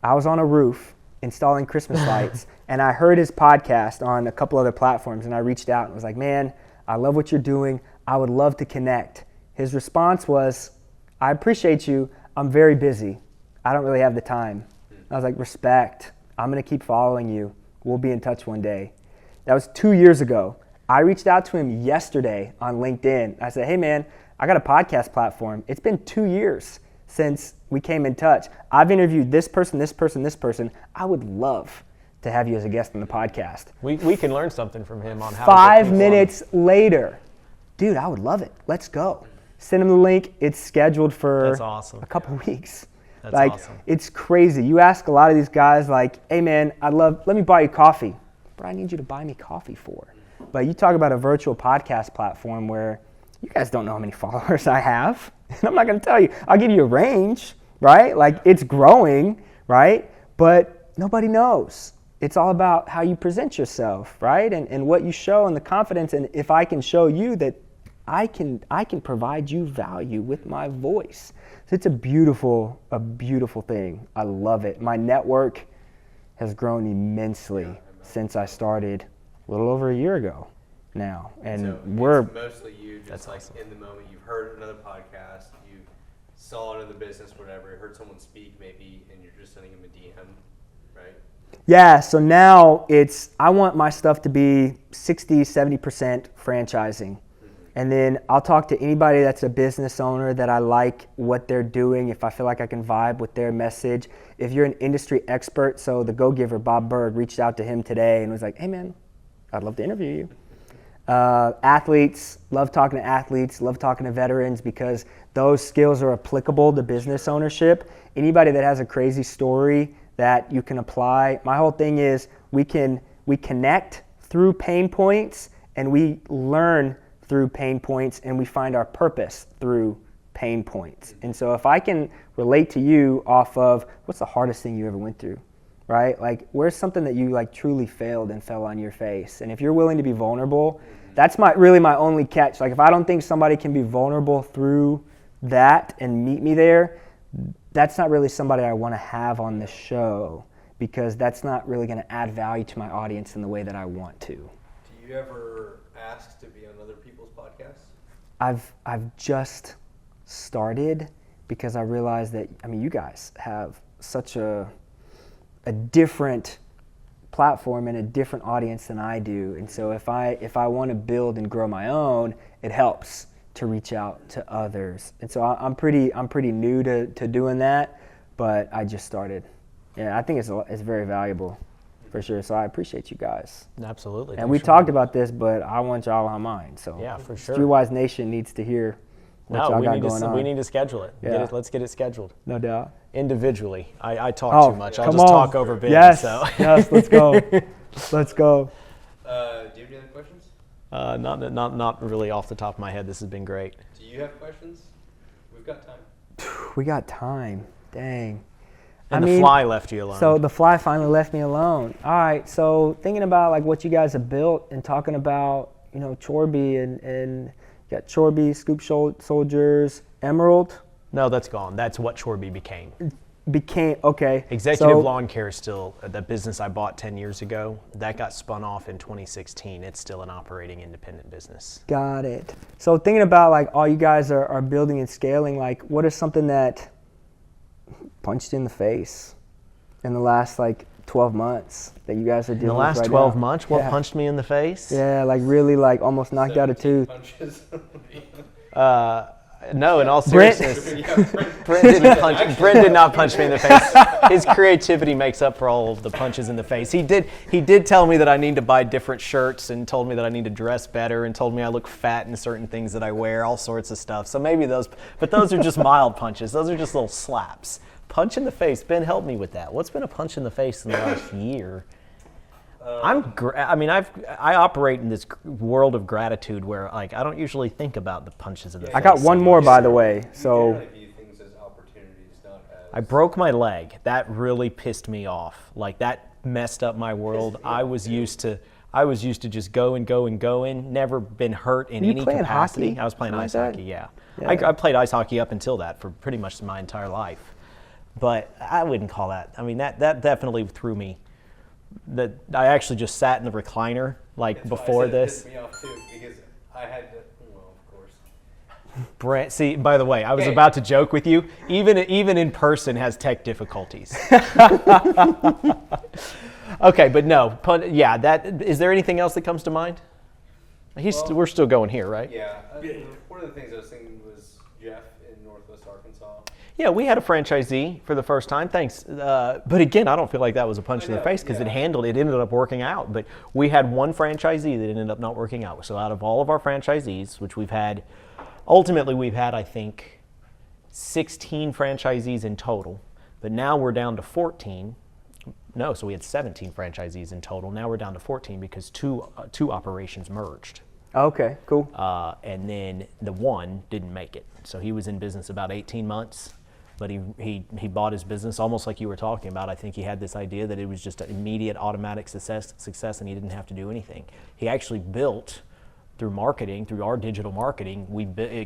I was on a roof installing Christmas lights, and I heard his podcast on a couple other platforms, and I reached out and was like, man, I love what you're doing. I would love to connect. His response was, I appreciate you. I'm very busy. I don't really have the time. I was like, respect. I'm going to keep following you. We'll be in touch one day. That was 2 years ago. I reached out to him yesterday on LinkedIn. I said, hey, man, I got a podcast platform. It's been 2 years since we came in touch. I've interviewed this person, this person, this person. I would love to have you as a guest on the podcast. We can learn something from him on how 5 minutes later, dude, I would love it. Let's go. Send him the link. It's scheduled for a couple weeks. That's awesome. It's crazy. You ask a lot of these guys like, hey man, let me buy you coffee. But I need you to buy me coffee for. But you talk about a virtual podcast platform where you guys don't know how many followers I have. And I'm not going to tell you. I'll give you a range, right? Like it's growing, right? But nobody knows. It's all about how you present yourself, right? And what you show and the confidence. And if I can show you that I can provide you value with my voice. So it's a beautiful thing. I love it. My network has grown immensely since I started a little over a year ago now. And so we're it's mostly you just like in the moment. You've heard another podcast, you saw it in the business, whatever, you heard someone speak maybe, and you're just sending them a DM, right? Yeah, so now I want my stuff to be 60-70% franchising. And then I'll talk to anybody that's a business owner that I like what they're doing, if I feel like I can vibe with their message. If you're an industry expert, so the Go Giver, Bob Berg, reached out to him today and was like, hey man, I'd love to interview you. Athletes, love talking to athletes, love talking to veterans because those skills are applicable to business ownership. Anybody that has a crazy story that you can apply. My whole thing is we connect through pain points and we learn through pain points and we find our purpose through pain points. And so if I can relate to you off of what's the hardest thing you ever went through, right? Like where's something that you like truly failed and fell on your face? And if you're willing to be vulnerable, that's really my only catch. Like if I don't think somebody can be vulnerable through that and meet me there, that's not really somebody I want to have on the show because that's not really going to add value to my audience in the way that I want to. Do you ever ask to be on other people's podcasts? I've just started because I realized that, I mean, you guys have such a different platform and a different audience than I do. And so if I want to build and grow my own, it helps to reach out to others. And so I'm pretty new to doing that, but I just started. Yeah, I think it's very valuable. For sure. So I appreciate you guys. Absolutely. And we talked about this, but I want y'all on mine. So yeah, for sure. Streetwise Nation needs to hear what y'all got going on. We need to schedule it. Yeah. Let's get it scheduled. No doubt. Individually. I talk too much. I'll just talk over Ben. Yes. So. Yes, let's go. Let's go. Do you have any other questions? Not really off the top of my head. This has been great. Do you have questions? We've got time. We got time. Dang. And the fly left you alone. So the fly finally left me alone. All right. So thinking about like what you guys have built and talking about, you know, Chorby and you got Chorby, Scoop Soldiers, Emerald. No, that's gone. That's what Chorby became. Okay. Executive Lawn Care is still the business I bought 10 years ago. That got spun off in 2016. It's still an operating independent business. Got it. So thinking about like all you guys are building and scaling, like what is something that punched you in the face in the last like 12 months that you guys are dealing with? In the last right 12 now? months, what punched me in the face? Yeah, like really like almost knocked out a tooth. Punches. No, in all seriousness, Brent did not punch me in the face. His creativity makes up for all of the punches in the face. He did tell me that I need to buy different shirts and told me that I need to dress better and told me I look fat in certain things that I wear, all sorts of stuff. So maybe those are just mild punches. Those are just little slaps. Punch in the face. Ben, help me with that. What's been a punch in the face in the last year? I operate in this world of gratitude where like I don't usually think about the punches in the face. I got one more, by the way. So generally view things as opportunities, not as. I broke my leg. That really pissed me off. Like that messed up my world. I was used to just going. Never been hurt in Were you any playing capacity. hockey? I was playing Like ice that? hockey. Yeah. Yeah. I played ice hockey up until that for pretty much my entire life. But I wouldn't call that. I mean that definitely threw me. That I actually just sat in the recliner like That's why I before said it this. pissed me off too, because I had to. Well, of course. Brent, see, by the way, I was about to joke with you. Even in person has tech difficulties. Okay, but no, yeah. That is there anything else that comes to mind? We're still going here, right? Yeah. One of the things I was thinking was Jeff in Northwest Arkansas. Yeah, we had a franchisee for the first time. Thanks, but again, I don't feel like that was a punch in the face because it ended up working out. But we had one franchisee that ended up not working out. So out of all of our franchisees, which we've had I think 16 franchisees in total. But now we're down to 14. No, so we had 17 franchisees in total. Now we're down to 14 because two operations merged. okay, cool. And then the one didn't make it. So he was in business about 18 months, but he bought his business almost like you were talking about. I think he had this idea that it was just an immediate automatic success and he didn't have to do anything. He actually built through marketing, through our digital marketing,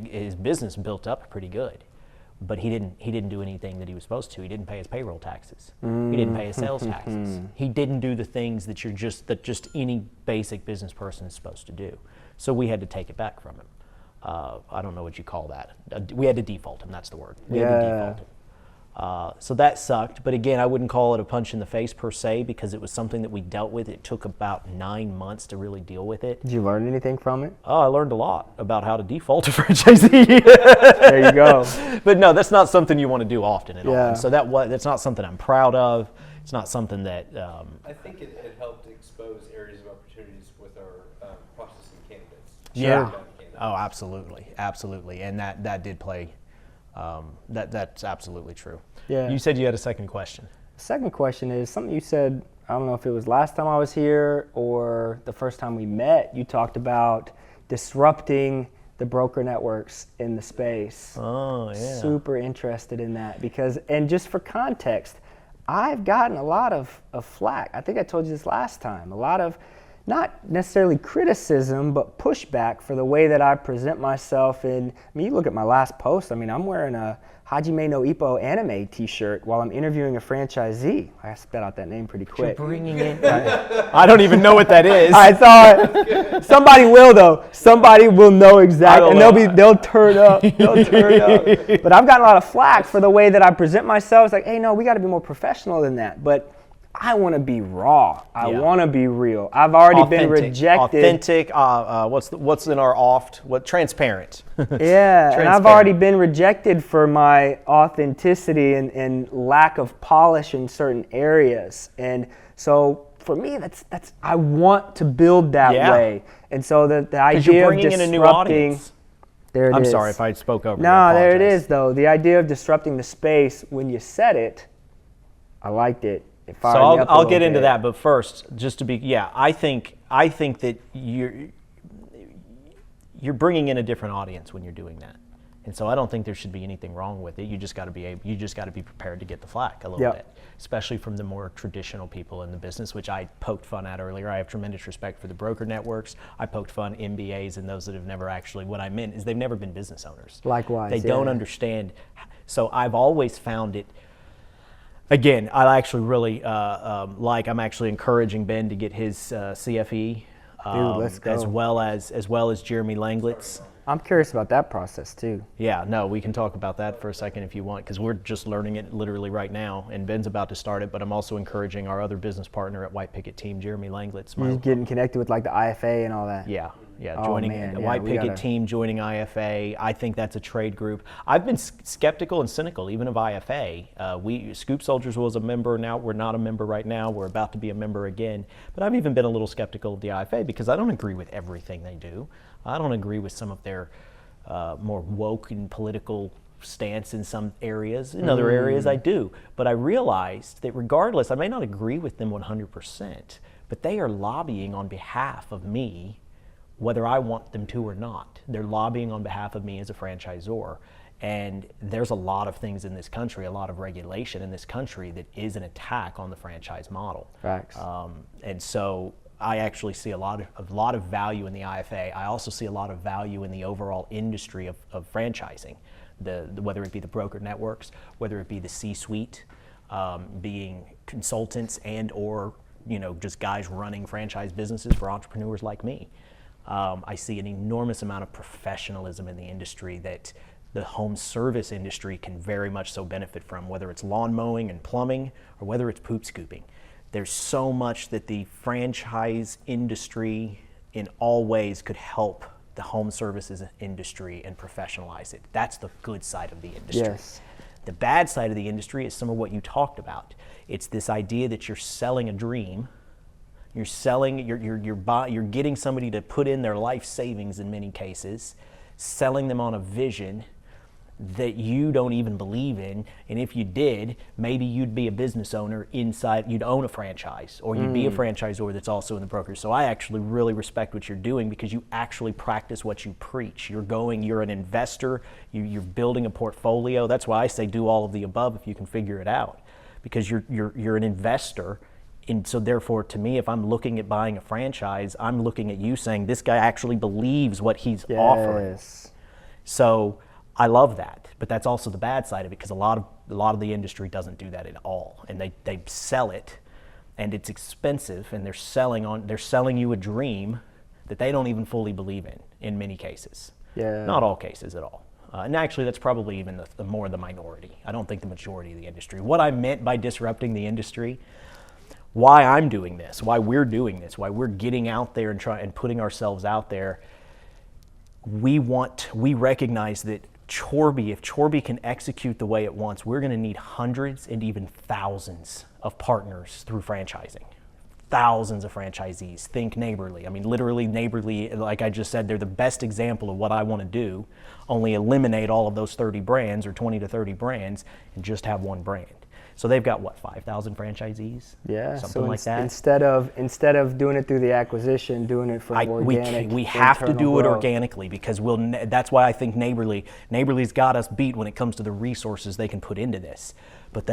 his business built up pretty good. But he didn't do anything that he was supposed to. He didn't pay his payroll taxes. He didn't pay his sales taxes. He didn't do the things that just any basic business person is supposed to do. So we had to take it back from him. I don't know what you call that. We had to default him. That's the word. We had to default him. So that sucked. But again, I wouldn't call it a punch in the face per se because it was something that we dealt with. It took about 9 months to really deal with it. Did you learn anything from it? Oh, I learned a lot about how to default a franchisee. There you go. But no, that's not something you want to do often at all. Yeah. And so that's not something I'm proud of. It's not something that. I think it helped expose areas of opportunities with our processing candidates. Yeah. Candidates. Oh, absolutely, and that did play. That's absolutely true. Yeah. You said you had a second question. Second question is something you said, I don't know if it was last time I was here or the first time we met, you talked about disrupting the broker networks in the space. Oh, yeah. Super interested in that because, and just for context, I've gotten a lot of flack. I think I told you this last time. A lot of, not necessarily criticism, but pushback for the way that I present myself. And I mean, you look at my last post, I mean, I'm wearing a Hajime no Ippo anime t-shirt while I'm interviewing a franchisee. I spit out that name pretty quick. You're bringing in. I don't even know what that is. I thought somebody will though. Somebody will know exactly, and they'll turn up. They'll turn up. But I've gotten a lot of flack for the way that I present myself. It's like, hey, no, we got to be more professional than that. But I want to be raw. I want to be real. I've already been rejected. Authentic. What's in our transparent. Yeah, and I've already been rejected for my authenticity and lack of polish in certain areas. And so for me, that's I want to build that way. And so the idea of disrupting. In a new audience. There it is. I'm sorry if I spoke over. No, there it is though. The idea of disrupting the space. When you said it, I liked it. So I'll get into that, but first, just to be, I think that you're bringing in a different audience when you're doing that. And so I don't think there should be anything wrong with it. You just got to be prepared to get the flack a little bit, especially from the more traditional people in the business, which I poked fun at earlier. I have tremendous respect for the broker networks. I poked fun MBAs and those that have never actually, what I meant is they've never been business owners. Likewise, they don't understand. So I've always found it. Again, I actually really I'm actually encouraging Ben to get his CFE, let's go. as well as Jeremy Langlet's. I'm curious about that process too. Yeah, no, we can talk about that for a second if you want, because we're just learning it literally right now, and Ben's about to start it, but I'm also encouraging our other business partner at White Picket Team, Jeremy Langlet's. You're getting connected with like the IFA and all that. Yeah, Oh, joining man, the yeah, White we Picket gotta- Team, joining IFA. I think that's a trade group. I've been skeptical and cynical even of IFA. Scoop Soldiers was a member. Now we're not a member right now. We're about to be a member again. But I've even been a little skeptical of the IFA because I don't agree with everything they do. I don't agree with some of their more woke and political stance in some areas. In other areas I do. But I realized that regardless, I may not agree with them 100%, but they are lobbying on behalf of me whether I want them to or not. They're lobbying on behalf of me as a franchisor. And there's a lot of things in this country, a lot of regulation in this country that is an attack on the franchise model. Facts. And so I actually see a lot of value in the IFA. I also see a lot of value in the overall industry of franchising, whether it be the broker networks, whether it be the C-suite, being consultants and or just guys running franchise businesses for entrepreneurs like me. I see an enormous amount of professionalism in the industry that the home service industry can very much so benefit from, whether it's lawn mowing and plumbing or whether it's poop scooping. There's so much that the franchise industry in all ways could help the home services industry and professionalize it. That's the good side of the industry. Yes. The bad side of the industry is some of what you talked about. It's this idea that you're selling a dream. You're getting somebody to put in their life savings in many cases, selling them on a vision that you don't even believe in, and if you did, maybe you'd be a business owner you'd own a franchise, or you'd be a franchisor that's also in the brokerage. So I actually really respect what you're doing because you actually practice what you preach. You're an investor, you're building a portfolio. That's why I say do all of the above if you can figure it out, because you're an investor. And so therefore, to me, if I'm looking at buying a franchise, I'm looking at you saying this guy actually believes what he's offering. So I love that, but that's also the bad side of it because a lot of the industry doesn't do that at all, and they sell it, and it's expensive, and they're selling you a dream that they don't even fully believe in many cases. Yeah. Not all cases at all. And actually, that's probably even more the minority. I don't think the majority of the industry. What I meant by disrupting the industry, why I'm doing this, why we're doing this, why we're getting out there and putting ourselves out there, we recognize that if Chorby can execute the way it wants, we're going to need hundreds and even thousands of partners through franchising. Thousands of franchisees. Think Neighborly. I mean, literally Neighborly, like I just said, they're the best example of what I want to do, only eliminate all of those 30 brands or 20 to 30 brands and just have one brand. So they've got 5,000 franchisees? Yeah, something so like that. Instead of doing it through the acquisition, doing it from organic. We have to do it growth. organically because that's why I think Neighborly's got us beat when it comes to the resources they can put into this. But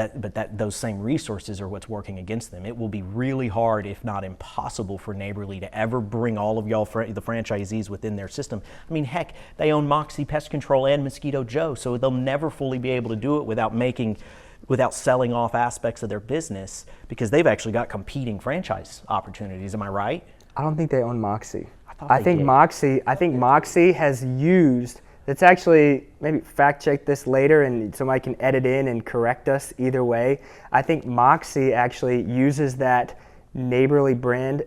those same resources are what's working against them. It will be really hard, if not impossible, for Neighborly to ever bring all of y'all, the franchisees, within their system. I mean, heck, they own Moxie Pest Control and Mosquito Joe, so they'll never fully be able to do it without selling off aspects of their business because they've actually got competing franchise opportunities. Am I right? I don't think they own Moxie. I think Moxie has used. Let's actually maybe fact check this later, and somebody can edit in and correct us either way. I think Moxie actually uses that Neighborly brand,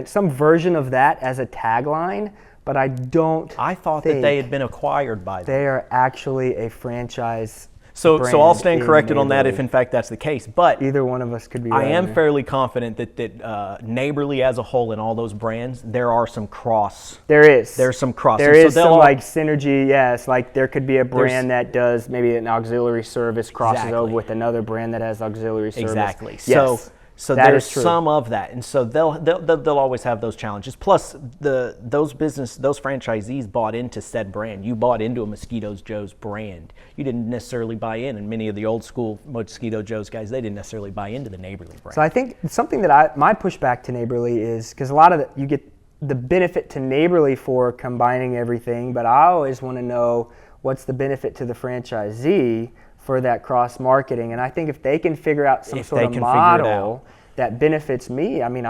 some version of that as a tagline, but I thought that they had been acquired by them. They are actually a franchise. So I'll stand corrected on that if in fact that's the case. But either one of us could be I right. am fairly confident that Neighborly as a whole and all those brands, there are some cross. There's some cross. There is some like synergy, yes. Like there could be a brand that does maybe an auxiliary service crosses over with another brand that has auxiliary service. Exactly. Yes. So That there's is true. some of that, and so they'll always have those challenges. Plus, those franchisees bought into said brand. You bought into a Mosquito Joe's brand. You didn't necessarily buy in, and many of the old school Mosquito Joe's guys, they didn't necessarily buy into the Neighborly brand. So I think something that my pushback to Neighborly is, because a lot of you get the benefit to Neighborly for combining everything, but I always want to know what's the benefit to the franchisee for that cross marketing. And I think if they can figure out some sort of model that benefits me, I mean,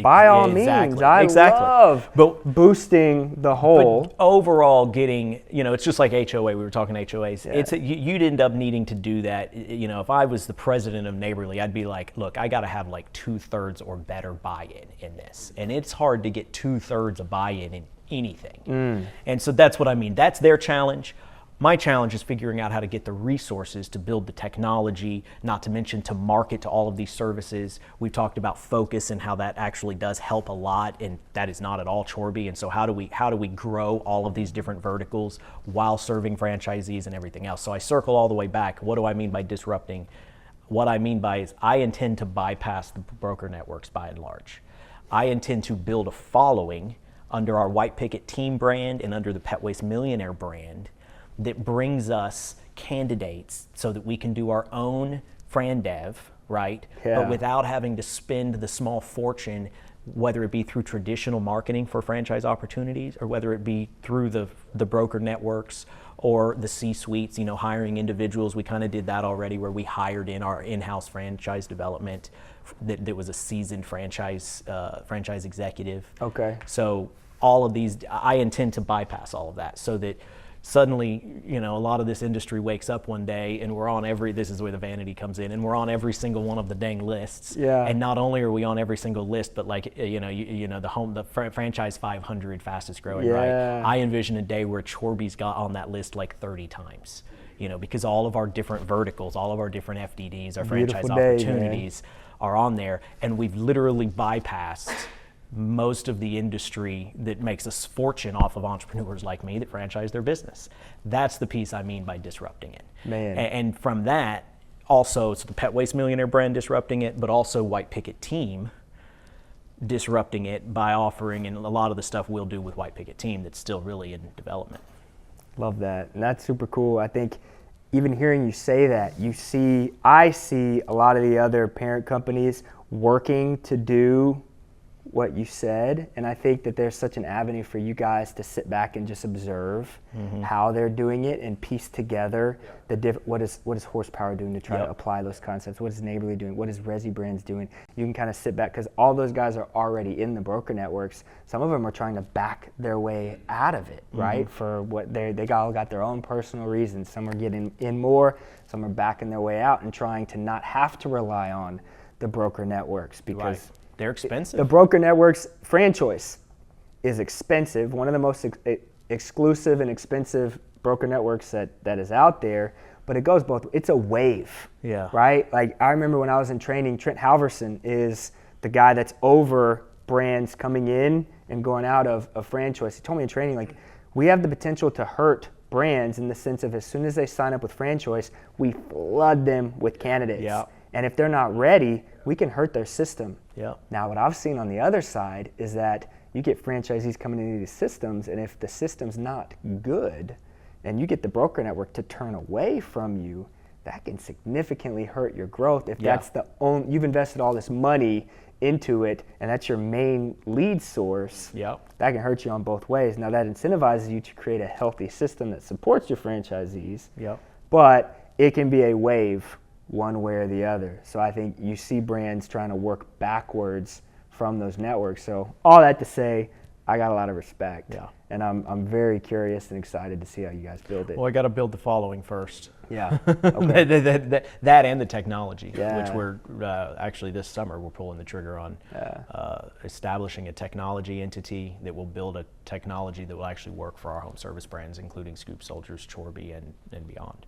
by all means, I love boosting the whole. But overall, getting, it's just like HOA. We were talking HOAs. Yeah. You'd end up needing to do that. If I was the president of Neighborly, I'd be like, look, I got to have like 2/3 or better buy-in in this, and it's hard to get 2/3 of buy-in in anything. And so that's what I mean. That's their challenge. My challenge is figuring out how to get the resources to build the technology, not to mention to market to all of these services. We've talked about focus and how that actually does help a lot, and that is not at all Chorby. And so how do we grow all of these different verticals while serving franchisees and everything else? So I circle all the way back. What do I mean by disrupting? What I mean by is I intend to bypass the broker networks by and large. I intend to build a following under our White Picket Team brand and under the Pet Waste Millionaire brand that brings us candidates so that we can do our own Fran Dev, right? Yeah. But without having to spend the small fortune, whether it be through traditional marketing for franchise opportunities or whether it be through the broker networks or the C-suites, hiring individuals. We kind of did that already where we hired in our in-house franchise development that was a seasoned franchise executive. Okay. So all of these, I intend to bypass all of that so that suddenly, a lot of this industry wakes up one day and we're on this is where the vanity comes in, and we're on every single one of the dang lists. Yeah. And not only are we on every single list, but like, the franchise 500 fastest growing, Yeah. right? I envision a day where Chorby's got on that list like 30 times, because all of our different verticals, all of our different FDDs, our franchise opportunities are on there, and we've literally bypassed most of the industry that makes a fortune off of entrepreneurs like me that franchise their business. That's the piece I mean by disrupting it. Man. And from that, also, it's the Pet Waste Millionaire brand disrupting it, but also White Picket Team disrupting it by offering, and a lot of the stuff we'll do with White Picket Team that's still really in development. Love that. And that's super cool. I think even hearing you say that, I see a lot of the other parent companies working to do what you said, and I think that there's such an avenue for you guys to sit back and just observe how they're doing it and piece together what is Horsepower doing to try to apply those concepts, what is Neighborly doing, what is Resi Brands doing. You can kind of sit back because all those guys are already in the broker networks. Some of them are trying to back their way out of it, right? For what they all got their own personal reasons. Some are getting in more, some are backing their way out and trying to not have to rely on the broker networks because they're expensive. The broker networks, Fran Choice is expensive, one of the most exclusive and expensive broker networks that is out there, but it goes both. It's a wave, right? Like I remember when I was in training, Trent Halverson is the guy that's over brands coming in and going out of Fran Choice. He told me in training, like, we have the potential to hurt brands in the sense of as soon as they sign up with Fran Choice, we flood them with candidates. Yeah. And if they're not ready, we can hurt their system. Yeah. Now, what I've seen on the other side is that you get franchisees coming into these systems, and if the system's not good, and you get the broker network to turn away from you, that can significantly hurt your growth. If that's you've invested all this money into it, and that's your main lead source, that can hurt you on both ways. Now, that incentivizes you to create a healthy system that supports your franchisees, but it can be a wave one way or the other. So I think you see brands trying to work backwards from those networks. So all that to say, I got a lot of respect. And I'm very curious and excited to see how you guys build it. Well, I got to build the following first. Okay. that and the technology, Yeah. which we're actually this summer we're pulling the trigger on establishing a technology entity that will build a technology that will actually work for our home service brands, including Scoop Soldiers, Chorby, and beyond.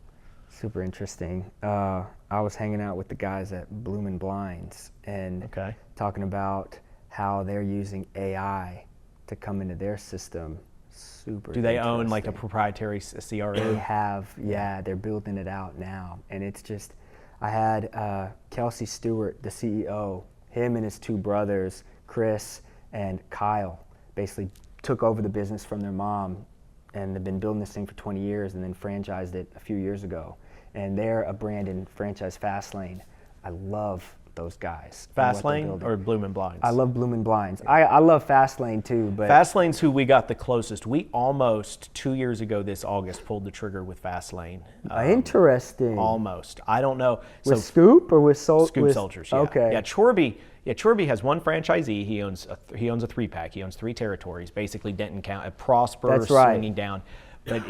Super interesting. I was hanging out with the guys at Bloomin' Blinds and talking about how they're using AI to come into their system. Super. Do they own like a proprietary CRM? They have, they're building it out now. And it's just, I had Kelsey Stewart, the CEO, him and his two brothers, Chris and Kyle, basically took over the business from their mom, and they've been building this thing for 20 years and then franchised it a few years ago. And they're a brand in franchise Fastlane. I love those guys. Fastlane or Bloomin' Blinds? I love Bloomin' Blinds. I love Fastlane too, but Fastlane's who we got the closest. We almost 2 years ago this August pulled the trigger with Fastlane. Interesting. Almost. I don't know. With Scoop or with Scoop Soldiers? Yeah. Okay. Yeah, Chorby has one franchisee. He owns a 3-pack. He owns 3 territories, basically Denton County, Prosper, That's right. swinging down. But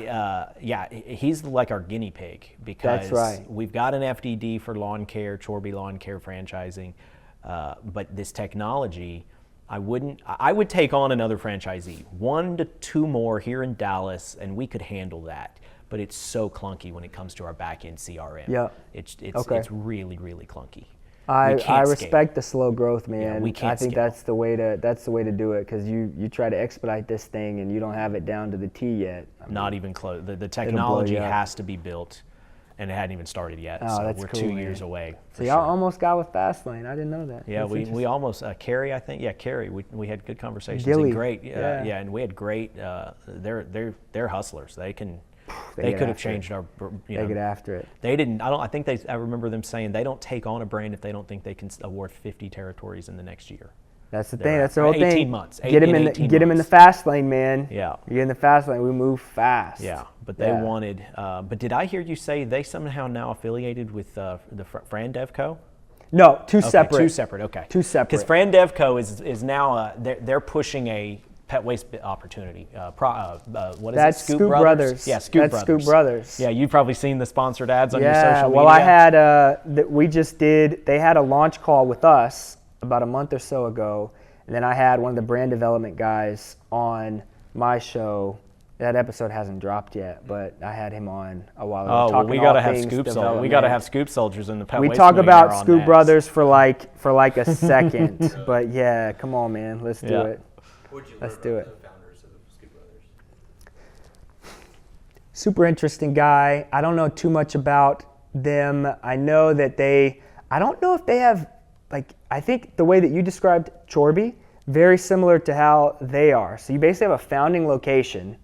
yeah, he's like our guinea pig because That's right. we've got an FDD for lawn care, Chorby Lawn Care franchising, but this technology, I would take on another franchisee, 1 to 2 more here in Dallas, and we could handle that. But it's so clunky when it comes to our back-end CRM. Yeah. It's really, really clunky. I respect the slow growth, man. Yeah, we can't I think scale. that's the way to do it, because you try to expedite this thing and you don't have it down to the T yet. I mean, Not even close. The technology you up. has to be built, and it hadn't even started yet. Oh, so that's we're cool, 2 man. years away. So y'all almost got with Fastlane. I didn't know that. Yeah, That's we interesting. almost Carrie, I think. Yeah, Carrie. We had good conversations. Gilly, And great. yeah. Yeah, and we had great. They're hustlers. They get could have after changed it. our. They get after it. They didn't. I remember them saying they don't take on a brand if they don't think they can award 50 territories in the next year. That's the They're thing. That's the at whole 18 thing. months. Get him in the 18 get him in the months. fast lane, man. Yeah. You get in the fast lane. We move fast. Yeah, but they wanted. But did I hear you say they somehow now affiliated with the Fran Devco? No, two Okay, separate. Two separate. Okay. Two separate. Because Fran Devco is now they're pushing a pet waste opportunity. What is That's it? Scoop Brothers. Yeah, Scoop That's Brothers. Scoop Brothers. Yeah, you've probably seen the sponsored ads on your social Yeah. media. Well, I had we just did. They had a launch call with us about a month or so ago, and then I had one of the brand development guys on my show. That episode hasn't dropped yet, but I had him on a while ago. Oh, well, talking we all got to have things Scoop Soldiers. We development. got to have Scoop Soldiers in the pet We waste talk millionaire about on Scoop next. Brothers for like a second, but yeah, come on, man, let's do Yeah. it. What'd you Let's learn do about it. the founders of Scoop Brothers? Super interesting guy. I don't know too much about them. I know that I don't know if they have, I think the way that you described Chorby, very similar to how they are. So you basically have a founding location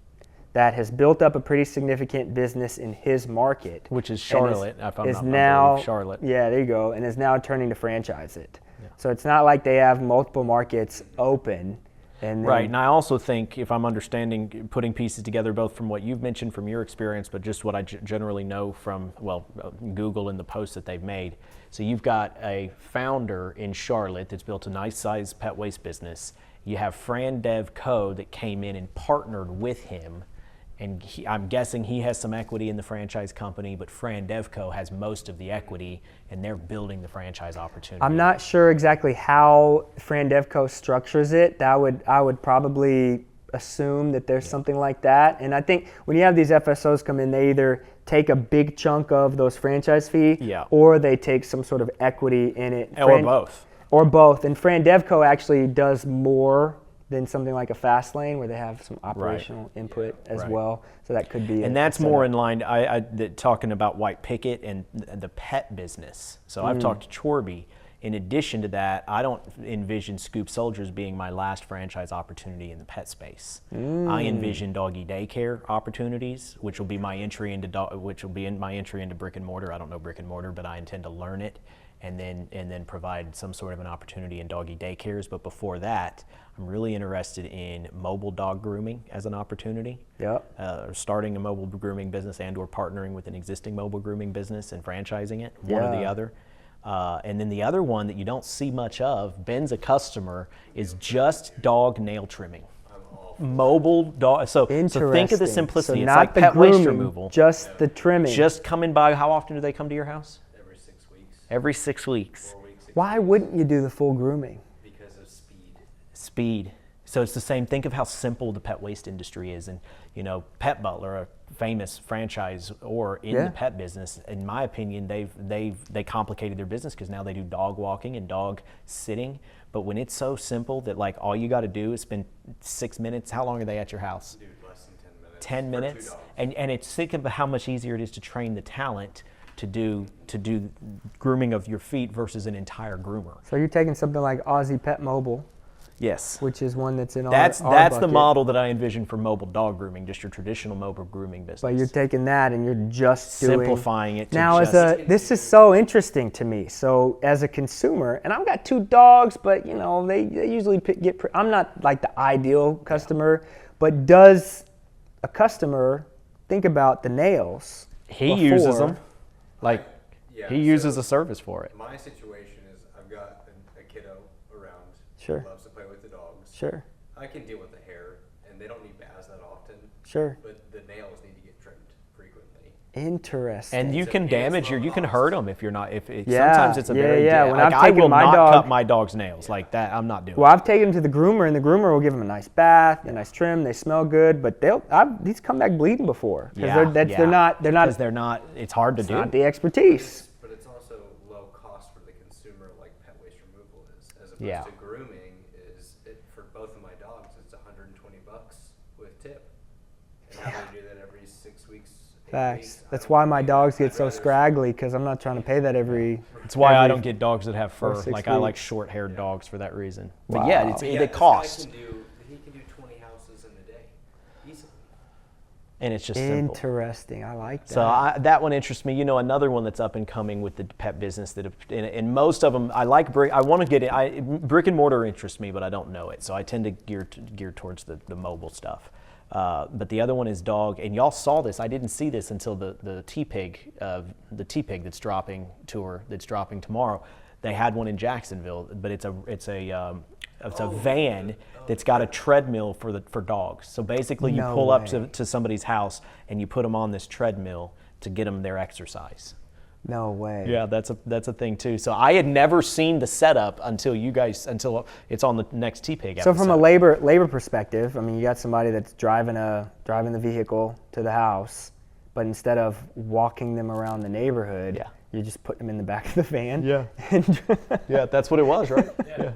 that has built up a pretty significant business in his market. Which is and Charlotte, if I'm is not now, believe Charlotte. Yeah, there you go. And is now turning to franchise it. Yeah. So it's not like they have multiple markets open. And then, Right, and I also think, if I'm understanding, putting pieces together both from what you've mentioned from your experience, but just what I generally know from, Google and the posts that they've made. So you've got a founder in Charlotte that's built a nice-sized pet waste business. You have Fran Devco that came in and partnered with him, and I'm guessing he has some equity in the franchise company, but Fran Devco has most of the equity, and they're building the franchise opportunity. I'm not sure exactly how Fran Devco structures it. I would probably assume that there's something like that. And I think when you have these FSOs come in, they either take a big chunk of those franchise fee, or they take some sort of equity in it. Or both. Or both. And Fran Devco actually does more than something like a fast lane where they have some operational input as well. So that could be. And that's more in line, talking about White Picket and the pet business. So I've talked to Chorby. In addition to that, I don't envision Scoop Soldiers being my last franchise opportunity in the pet space. I envision doggy daycare opportunities, which will be my entry into brick and mortar. I don't know brick and mortar, but I intend to learn it, and then provide some sort of an opportunity in doggy daycares. But before that, I'm really interested in mobile dog grooming as an opportunity. Starting a mobile grooming business and/or partnering with an existing mobile grooming business and franchising it, one or the other. And then the other one that you don't see much of, Ben's a customer, is just dog nail trimming. Mobile dog. So think of the simplicity. So it's not like the pet grooming, waste removal. just the trimming. Just coming by. How often do they come to your house? Every 6 weeks. Every 6 weeks. 4 weeks. Why wouldn't you do the full grooming? Because of speed. Speed. So it's the same. Think of how simple the pet waste industry is. And, Pet Butler, a famous franchise or in the pet business, in my opinion, they complicated their business because now they do dog walking and dog sitting. But when it's so simple that all you got to do is spend 6 minutes, how long are they at your house? Dude, less than 10 minutes. 10 minutes. And it's think of how much easier it is to train the talent to do grooming of your feet versus an entire groomer. So you're taking something like Aussie Pet Mobile, Yes. which is one that's in That's our the bucket. model that I envision for mobile dog grooming, just your traditional mobile grooming business. But you're taking that and you're just doing simplifying it to now. just This is so interesting to me. So as a consumer, and I've got 2 dogs, but you know they usually I'm not like the ideal customer, but does a customer think about the nails? he uses before? them, like Yeah, he uses a service for it. My situation is I've got a kiddo around Sure. who loves to play with the dogs. Sure, I can deal with the hair, and they don't need baths that often, sure. but the nails need to get trimmed frequently. Interesting. And you It's a- can it's damage low you can cost. hurt them if you're not. Yeah, Sometimes it's a yeah, very yeah. When like I've I taken will my not dog- cut my dog's nails like that. I'm not doing. Well, I've taken them to the groomer, and the groomer will give them a nice bath, a nice trim. They smell good, but these come back bleeding before because they're not because they're not. It's hard to do. not the expertise. But it's also low cost for the consumer, like pet waste removal is, as opposed Yeah. to grooming for both of my dogs. It's $120 with tip, and I only do that every 6 weeks. 8 Facts. weeks. I That's don't why need my it. dogs I'd get so rather- scraggly because I'm not trying to pay that every. It's why I every don't get dogs that have fur. 4 or 6 Like I like weeks. short-haired dogs for that reason. But Wow. yeah, But yeah, it this guy costs, he can do 20 houses in a day, easily. and it's just simple. Interesting. I like that. So that one interests me. You know, another one that's up and coming with the pet business and most of them, I like brick. I want to get it. Brick and mortar interests me, but I don't know it. So I tend to gear towards the mobile stuff. But the other one is dog, and y'all saw this. I didn't see this until the T-Pig that's dropping tour that's dropping tomorrow. They had one in Jacksonville, but it's a van that's got a treadmill for dogs. So basically, you No pull up way. to somebody's house and you put them on this treadmill to get them their exercise. No way. Yeah, that's a thing too. So I had never seen the setup until it's on the next T-Pig So episode. from a labor perspective, I mean, you got somebody that's driving the vehicle to the house, but instead of walking them around the neighborhood, Yeah. you're just putting them in the back of the van. Yeah. And Yeah, that's what it was, right? Yeah.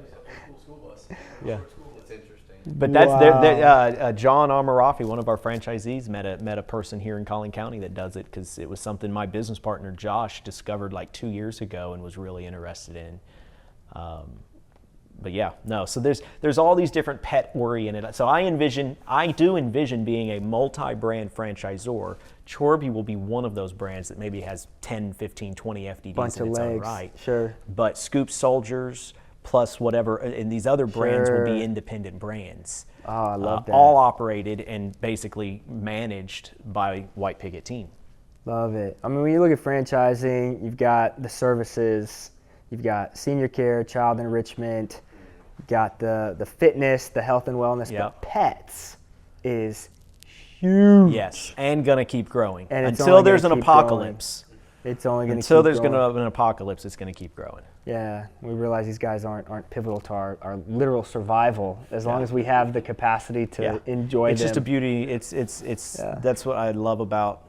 School bus. Yeah. It's interesting. But that's Wow. John Amarafi, one of our franchisees, met a person here in Collin County that does it because it was something my business partner Josh discovered like 2 years ago and was really interested in. But yeah, no. So there's all these different pet oriented. So I do envision being a multi-brand franchisor. Chorby will be one of those brands that maybe has 10, 15, 20 FDDs bunch in of its own legs. right. Sure. But Scoop Soldiers plus whatever, and these other brands will Sure. be independent brands. Oh, I love that. All operated and basically managed by White Picket Team. Love it. I mean, when you look at franchising, you've got the services, you've got senior care, child enrichment, you've got the fitness, the health and wellness, Yep. but pets is huge. Yes, and gonna keep growing And it's until only there's an gonna keep growing. apocalypse. It's only going to Until keep there's going. gonna be an apocalypse, it's gonna keep growing. Yeah, we realize these guys aren't pivotal to our literal survival. As long Yeah. as we have the capacity to enjoy It's them. just a beauty. It's Yeah. That's what I love about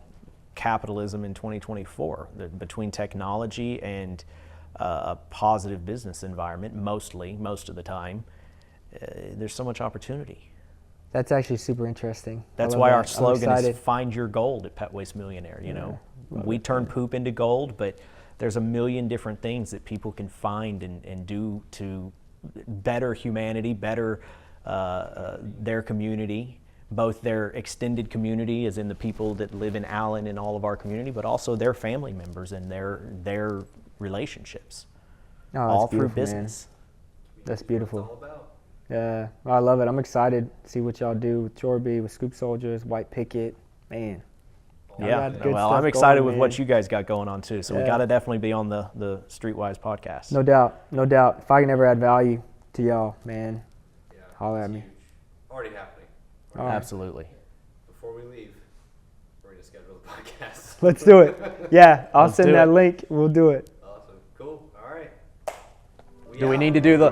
capitalism in 2024. Between technology and a positive business environment, most of the time, there's so much opportunity. That's actually super interesting. I That's love why that. our I'm slogan is excited. "Find your gold" at Pet Waste Millionaire. You know, we turn poop into gold, but there's a million different things that people can find and do to better humanity, better their community, both their extended community, as in the people that live in Allen and all of our community, but also their family members and their relationships, Oh, that's all through beautiful, man. business. That's It's all beautiful. about. Yeah, I love it. I'm excited to see what y'all do with Chorby, with Scoop Soldiers, White Picket. Man. Y'all Yeah, got good well, stuff I'm excited going, with man. what you guys got going on too. So we Yeah. got to definitely be on the Streetwise podcast. No doubt, no doubt. If I can ever add value to y'all, man, Yeah, holler at it's me. huge. Already happening. All right. Absolutely. Before we leave, we're going to schedule the podcast. Let's do it. Yeah, I'll Let's send do that it. link. We'll do it. Awesome. Cool. All right. Do we out. need to do the